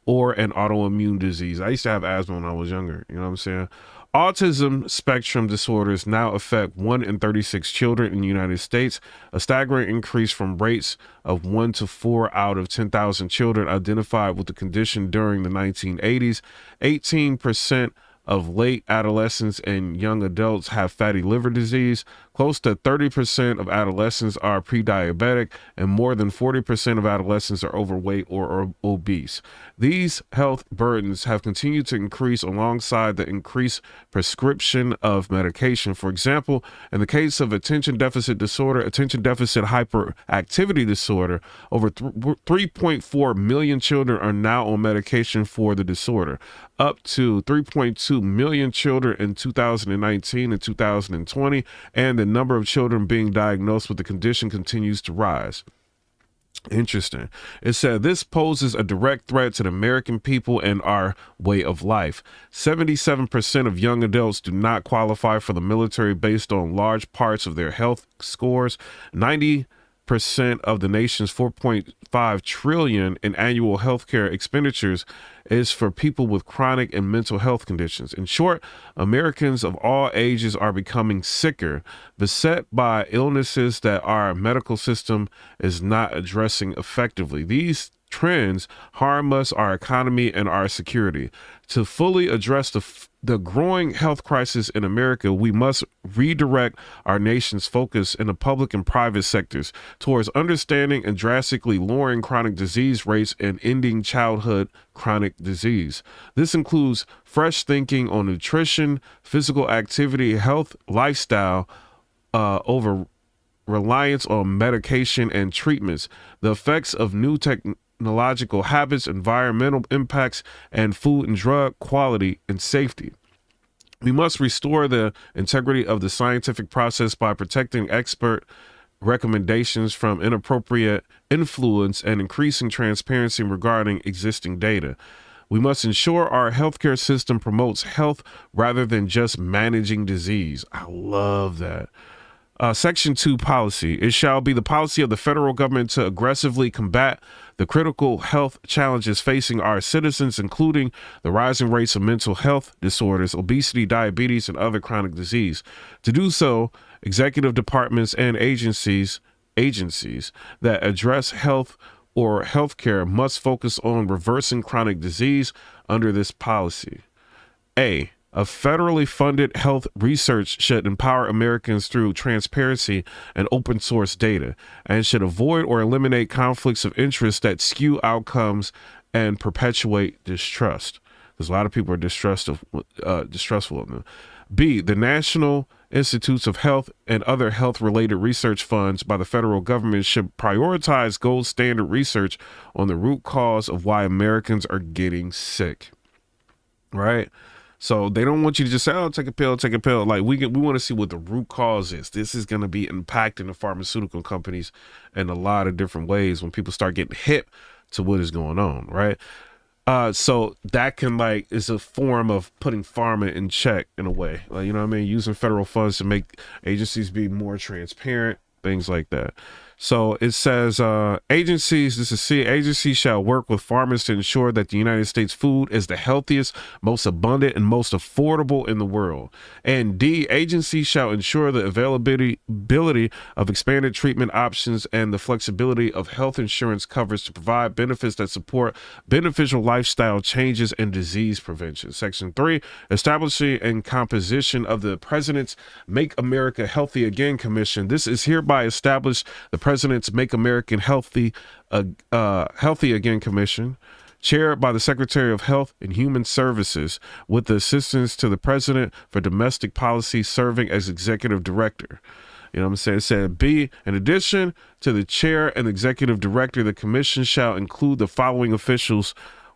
or an autoimmune disease. I used to have asthma when I was younger. You know what I'm saying? Autism spectrum disorders now affect 1 in 36 children in the United States, a staggering increase from rates of 1 to 4 out of 10,000 children identified with the condition during the 1980s. 18% of late adolescents and young adults have fatty liver disease. Close to 30% of adolescents are pre-diabetic, and more than 40% of adolescents are overweight or obese. These health burdens have continued to increase alongside the increased prescription of medication. For example, in the case of attention deficit disorder, attention deficit hyperactivity disorder, over 3.4 million children are now on medication for the disorder, up to 3.2 million children in 2019 and 2020, and the number of children being diagnosed with the condition continues to rise. Interesting. It said this poses a direct threat to the American people and our way of life. 77% of young adults do not qualify for the military based on large parts of their health scores. 90% of the nation's 4.5 trillion in annual healthcare expenditures is for people with chronic and mental health conditions. In short, Americans of all ages are becoming sicker, beset by illnesses that our medical system is not addressing effectively. These trends harm us, our economy, and our security. To fully address the growing health crisis in America, we must redirect our nation's focus in the public and private sectors towards understanding and drastically lowering chronic disease rates and ending childhood chronic disease. This includes fresh thinking on nutrition, physical activity, health, lifestyle, over reliance on medication and treatments, the effects of new technological habits, environmental impacts, and food and drug quality and safety. We must restore the integrity of the scientific process by protecting expert recommendations from inappropriate influence and increasing transparency regarding existing data. We must ensure our healthcare system promotes health rather than just managing disease. I love that. Section 2 policy. It shall be the policy of the federal government to aggressively combat the critical health challenges facing our citizens, including the rising rates of mental health disorders, obesity, diabetes, and other chronic disease. To do so, executive departments and agencies that address health or healthcare must focus on reversing chronic disease under this policy. A federally funded health research should empower Americans through transparency and open source data, and should avoid or eliminate conflicts of interest that skew outcomes and perpetuate distrust. Because a lot of people are distrustful of them. B, the National Institutes of Health and other health-related research funds by the federal government should prioritize gold standard research on the root cause of why Americans are getting sick. Right? So they don't want you to just say, oh, take a pill. Like we want to see what the root cause is. This is going to be impacting the pharmaceutical companies in a lot of different ways when people start getting hip to what is going on, right? So that can is a form of putting pharma in check in a way, like, you know what I mean? Using federal funds to make agencies be more transparent, things like that. So it says agencies shall work with farmers to ensure that the United States food is the healthiest, most abundant, and most affordable in the world. And D, agencies shall ensure the availability of expanded treatment options and the flexibility of health insurance coverage to provide benefits that support beneficial lifestyle changes and disease prevention. Section 3, establishing and composition of the President's Make America Healthy Again Commission. This is hereby established the President's Make America Healthy Again Commission, chaired by the Secretary of Health and Human Services, with the assistance to the President for Domestic Policy, serving as Executive Director. You know what I'm saying? It said B, in addition to the chair and executive director, the commission shall include the following officials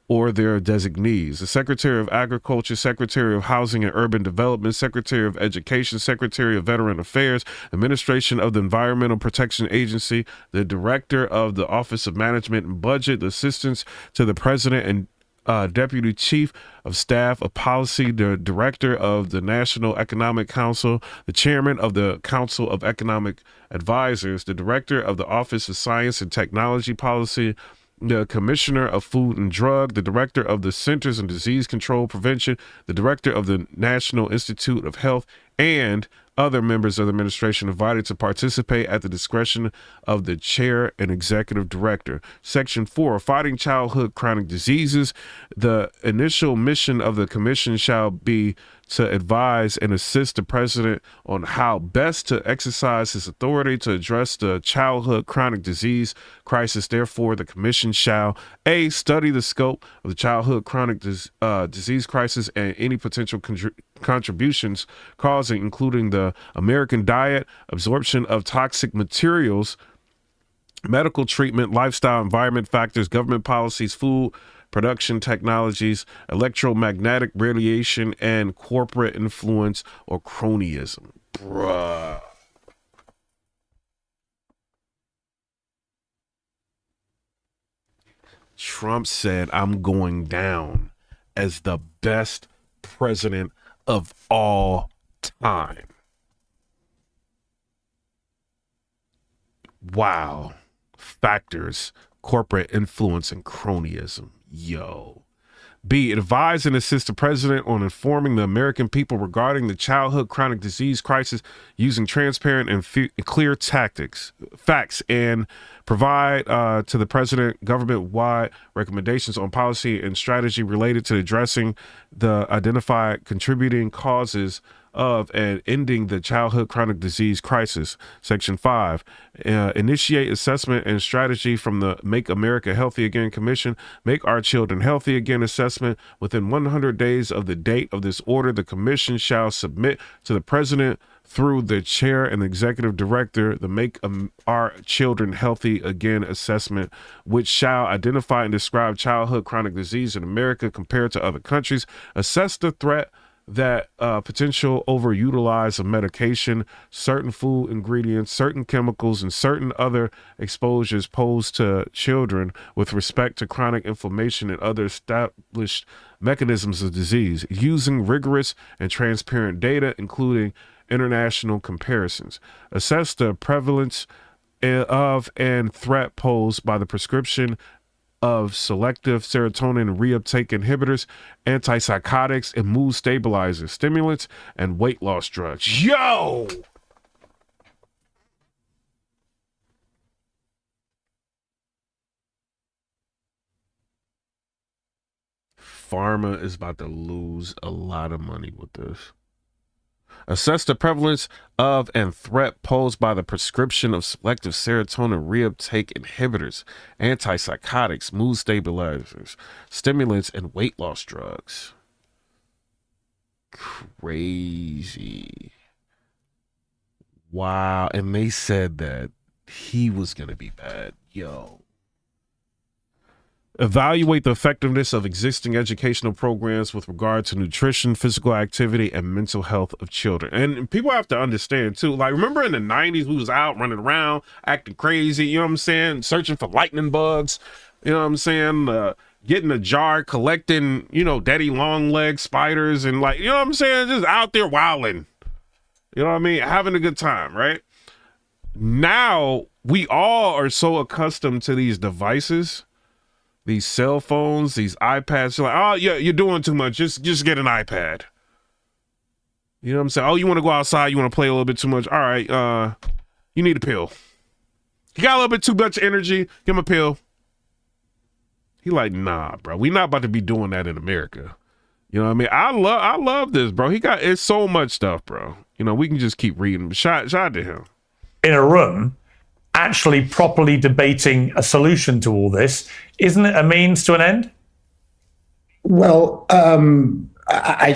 or their designees: the Secretary of Agriculture, Secretary of Housing and Urban Development, Secretary of Education, Secretary of Veteran Affairs, Administration of the Environmental Protection Agency, the Director of the Office of Management and Budget, the assistants to the President and Deputy Chief of Staff of Policy, the Director of the National Economic Council, the Chairman of the Council of Economic Advisors, the Director of the Office of Science and Technology Policy, the Commissioner of Food and Drug, the Director of the Centers and Disease Control Prevention, the Director of the National Institute of Health and other members of the administration invited to participate at the discretion of the chair and executive director. Section 4, fighting childhood chronic diseases. The initial mission of the commission shall be to advise and assist the president on how best to exercise his authority to address the childhood chronic disease crisis. Therefore, the commission shall A, study the scope of the childhood chronic disease crisis and any potential contributions causing, including the American diet, absorption of toxic materials, medical treatment, lifestyle, environment factors, government policies, food production technologies, electromagnetic radiation, and corporate influence or cronyism. Bruh. Trump said, I'm going down as the best president of all time. Wow. Factors, corporate influence, and cronyism. Yo. B, advise and assist the president on informing the American people regarding the childhood chronic disease crisis using transparent and clear facts, and provide to the president government-wide recommendations on policy and strategy related to addressing the identified contributing causes of and ending the childhood chronic disease crisis. Section 5, initiate assessment and strategy from the Make America Healthy Again Commission. Make Our Children Healthy Again assessment. Within 100 days of the date of this order, the commission shall submit to the president through the chair and executive director the Make Our Children Healthy Again assessment, which shall identify and describe childhood chronic disease in America compared to other countries, assess the threat that potential overutilize of medication, certain food ingredients, certain chemicals, and certain other exposures posed to children with respect to chronic inflammation and other established mechanisms of disease, using rigorous and transparent data, including international comparisons. Assess the prevalence of and threat posed by the prescription of selective serotonin reuptake inhibitors, antipsychotics, and mood stabilizers, stimulants, and weight loss drugs. Yo! Pharma is about to lose a lot of money with this. Assess the prevalence of and threat posed by the prescription of selective serotonin reuptake inhibitors, antipsychotics, mood stabilizers, stimulants, and weight loss drugs. Crazy. Wow. And they said that he was going to be bad. Yo. Evaluate the effectiveness of existing educational programs with regard to nutrition, physical activity, and mental health of children. And people have to understand too, like, remember in the 90s, we was out running around, acting crazy, you know what I'm saying? Searching for lightning bugs, you know what I'm saying? Getting a jar, collecting, you know, daddy long leg spiders, and like, you know what I'm saying? Just out there wilding, you know what I mean? Having a good time, right? Now, we all are so accustomed to these devices, these cell phones, these iPads. You're like, oh yeah, you're doing too much. Just get an iPad. You know what I'm saying? Oh, you want to go outside? You want to play a little bit too much? All right, you need a pill. You got a little bit too much energy. Give him a pill. He like, nah, bro. We not about to be doing that in America. You know what I mean? I love this, bro. It's so much stuff, bro. You know, we can just keep reading. Shout out to him. In a room, actually properly debating a solution to all this, isn't it a means to an end? Well, I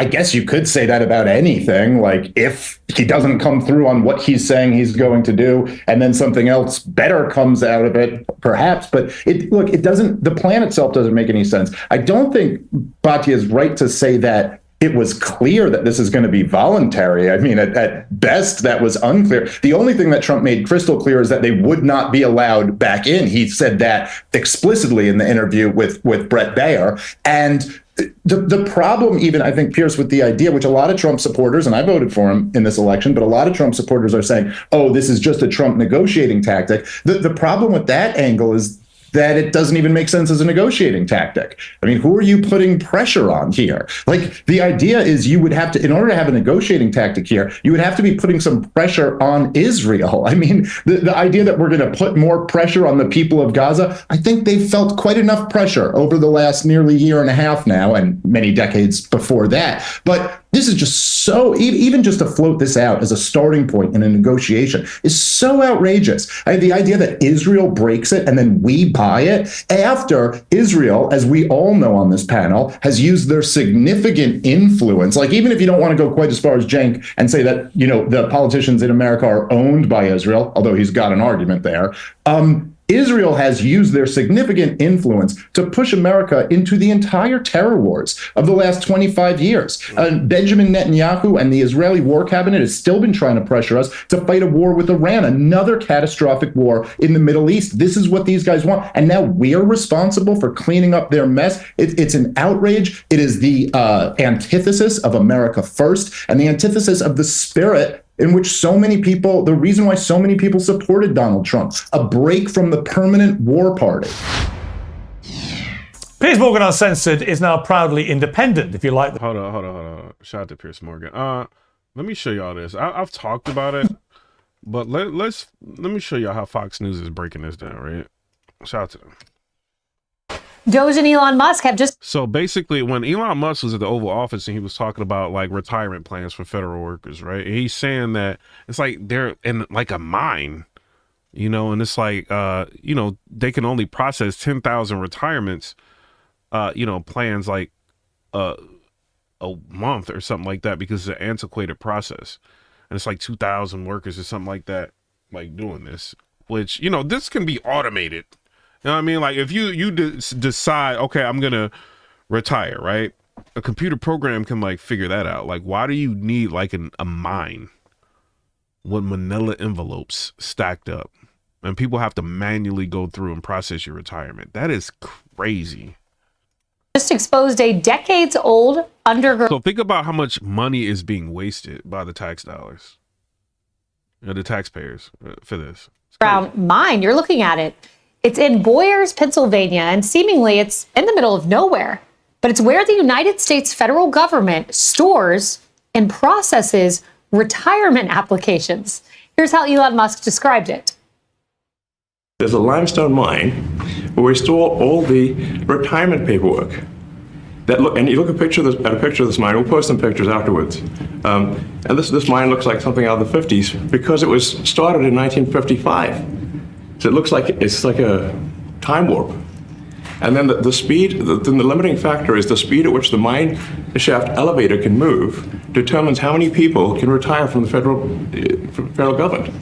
guess you could say that about anything. Like, if he doesn't come through on what he's saying he's going to do, and then something else better comes out of it, perhaps. But it doesn't. The plan itself doesn't make any sense. I don't think Bhatia is right to say that it was clear that this is going to be voluntary. I mean, at best, that was unclear. The only thing that Trump made crystal clear is that they would not be allowed back in. He said that explicitly in the interview with Brett Baier. And the problem, even, I think, Pierce, with the idea, which a lot of Trump supporters, and I voted for him in this election, but a lot of Trump supporters are saying, oh, this is just a Trump negotiating tactic. The problem with that angle is that it doesn't even make sense as a negotiating tactic. I mean, who are you putting pressure on here? Like, the idea is you would have to, in order to have a negotiating tactic here, you would have to be putting some pressure on Israel. I mean, the idea that we're going to put more pressure on the people of Gaza, I think they've felt quite enough pressure over the last nearly year and a half now, and many decades before that. But this is just so, even just to float this out as a starting point in a negotiation is so outrageous. The idea that Israel breaks it and then we buy it after Israel, as we all know on this panel, has used their significant influence. Like, even if you don't want to go quite as far as Cenk and say that, you know, the politicians in America are owned by Israel, although he's got an argument there, Israel has used their significant influence to push America into the entire terror wars of the last 25 years. Benjamin Netanyahu and the Israeli war cabinet has still been trying to pressure us to fight a war with Iran, another catastrophic war in the Middle East. This is what these guys want. And now we're responsible for cleaning up their mess. It's an outrage. It is the antithesis of America first and the antithesis of the spirit in which so many people, the reason why so many people supported Donald Trump, a break from the permanent war party. Piers Morgan Uncensored is now proudly independent, if you like. Hold on. Shout out to Piers Morgan. Let me show y'all this. I've talked about it, but let me show y'all how Fox News is breaking this down, right? Shout out to them. Doge and Elon Musk have just... So basically, when Elon Musk was at the Oval Office and he was talking about like retirement plans for federal workers, right? And he's saying that it's like they're in like a mine, you know, and it's like, you know, they can only process 10,000 retirements, you know, plans like a month or something like that because it's an antiquated process. And it's like 2,000 workers or something like that, like doing this, which, you know, this can be automated. You know what I mean? Like, if you decide, okay, I'm going to retire, right? A computer program can, like, figure that out. Like, why do you need, like, a mine with manila envelopes stacked up? And people have to manually go through and process your retirement. That is crazy. Just exposed a decades-old underground... So think about how much money is being wasted by the tax dollars. You know, the taxpayers for this. mine. You're looking at it. It's in Boyers, Pennsylvania, and seemingly it's in the middle of nowhere. But it's where the United States federal government stores and processes retirement applications. Here's how Elon Musk described it. There's a limestone mine where we store all the retirement paperwork. And you look at a picture of this mine. We'll post some pictures afterwards. And this mine looks like something out of the 50s because it was started in 1955. So it looks like it's like a time warp. And then the speed, the limiting factor is the speed at which the mine shaft elevator can move determines how many people can retire from the federal government.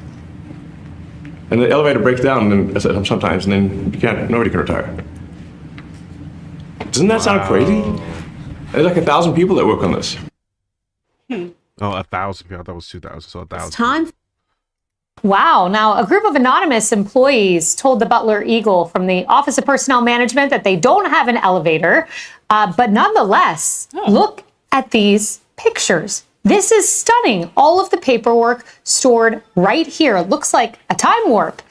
And the elevator breaks down sometimes, and then nobody can retire. Doesn't that sound crazy? There's like 1,000 people that work on this. Oh, 1,000 people. I thought it was 2,000, so 1,000. It's time. Wow. Now, a group of anonymous employees told the Butler Eagle from the Office of Personnel Management that they don't have an elevator, but nonetheless, look at these pictures. This is stunning. All of the paperwork stored right here. It looks like a time warp.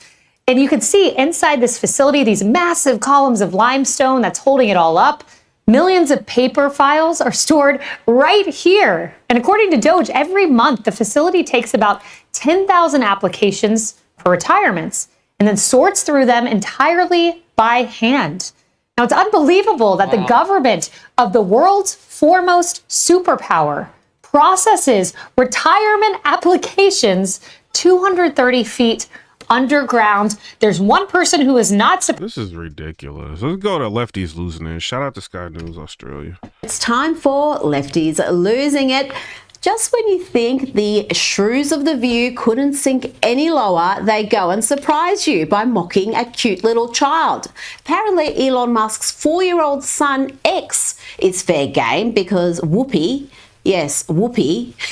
And you can see inside this facility, these massive columns of limestone that's holding it all up. Millions of paper files are stored right here. And according to Doge, every month the facility takes about 10,000 applications for retirements and then sorts through them entirely by hand. Now, it's unbelievable that the government of the world's foremost superpower processes retirement applications 230 feet underground. There's one person who is not... This is ridiculous. Let's go to Lefties Losing It. Shout out to Sky News Australia. It's time for Lefties Losing It. Just when you think the shrews of The View couldn't sink any lower, they go and surprise you by mocking a cute little child. Apparently, Elon Musk's 4-year-old son, X, is fair game because Whoopi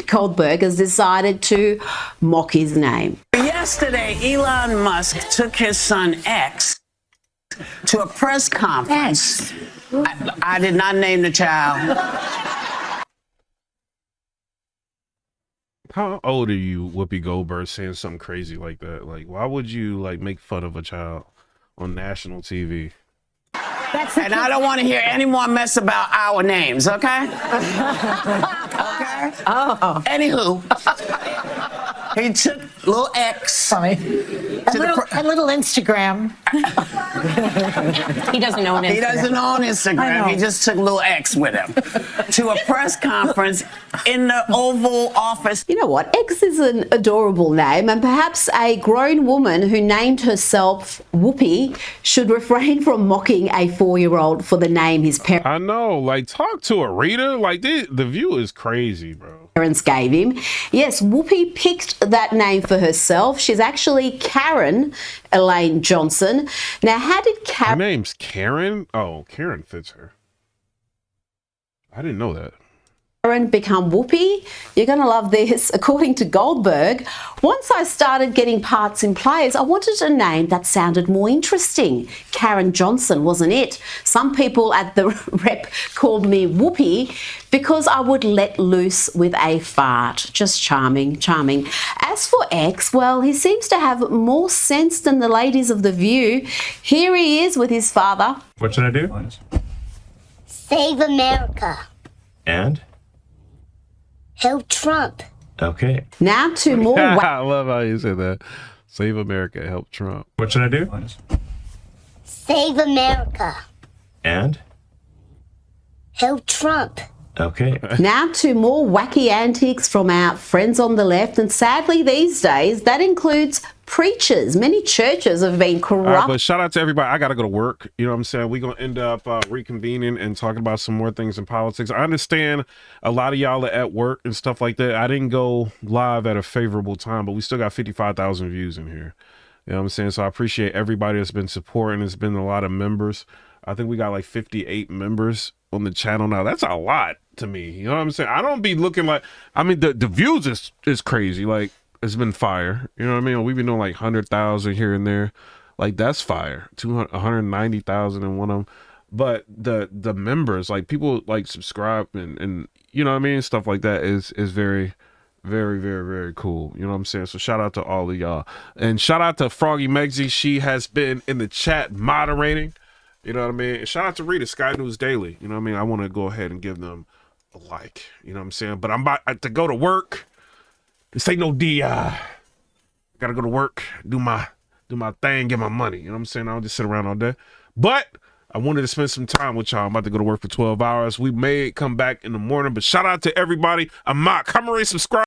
Goldberg has decided to mock his name. Yesterday, Elon Musk took his son X to a press conference. I did not name the child. How old are you, Whoopi Goldberg, saying something crazy like that? Like, why would you like make fun of a child? on national TV. And I don't want to hear any more mess about our names, okay? Okay? Oh. Anywho, he took little X. A little Instagram. He doesn't own Instagram. He doesn't own Instagram. He just took little X with him to a press conference in the Oval Office. You know what? X is an adorable name, and perhaps a grown woman who named herself Whoopi should refrain from mocking a 4-year-old for the name his parents. I know, like, talk to her, Rita. Like, the view is crazy, bro. Parents gave him. Yes, Whoopi picked that name for herself. She's actually Karen Elaine Johnson. Now, how did Karen... Her name's Karen? Oh, Karen fits her. I didn't know that. Become Whoopi? You're going to love this. According to Goldberg, once I started getting parts in plays, I wanted a name that sounded more interesting. Karen Johnson wasn't it. Some people at the rep called me Whoopi because I would let loose with a fart. Just charming, charming. As for X, well, he seems to have more sense than the ladies of The View. Here he is with his father. What should I do? Save America. And? Help Trump. Okay. Now to more... I love how you said that. Save America, help Trump. What should I do? Save America. And? Help Trump. Okay. Now to more wacky antics from our friends on the left, and sadly these days that includes preachers. Many churches have been corrupt. All right, but shout out to everybody. I got to go to work. You know what I'm saying? We're going to end up reconvening and talking about some more things in politics. I understand a lot of y'all are at work and stuff like that. I didn't go live at a favorable time, but we still got 55,000 views in here. You know what I'm saying? So I appreciate everybody that's been supporting. There's been a lot of members. I think we got like 58 members on the channel now. That's a lot to me. You know what I'm saying? I don't be looking like, I mean, the views is crazy. Like, it's been fire. You know what I mean? We've been doing like 100,000 here and there. Like, that's fire. 190,000 in one of them. But the members, like, people like subscribe and you know what I mean? Stuff like that is very, very, very, very cool. You know what I'm saying? So shout out to all of y'all. And shout out to Froggy Megzy. She has been in the chat moderating. You know what I mean? And shout out to Rita, Sky News Daily. You know what I mean? I want to go ahead and give them a like. You know what I'm saying? But I'm about to go to work. This ain't no DI. Gotta go to work, do my thing, get my money. You know what I'm saying? I don't just sit around all day. But I wanted to spend some time with y'all. I'm about to go to work for 12 hours. We may come back in the morning, but shout out to everybody. I'm Mark. Come and subscribe.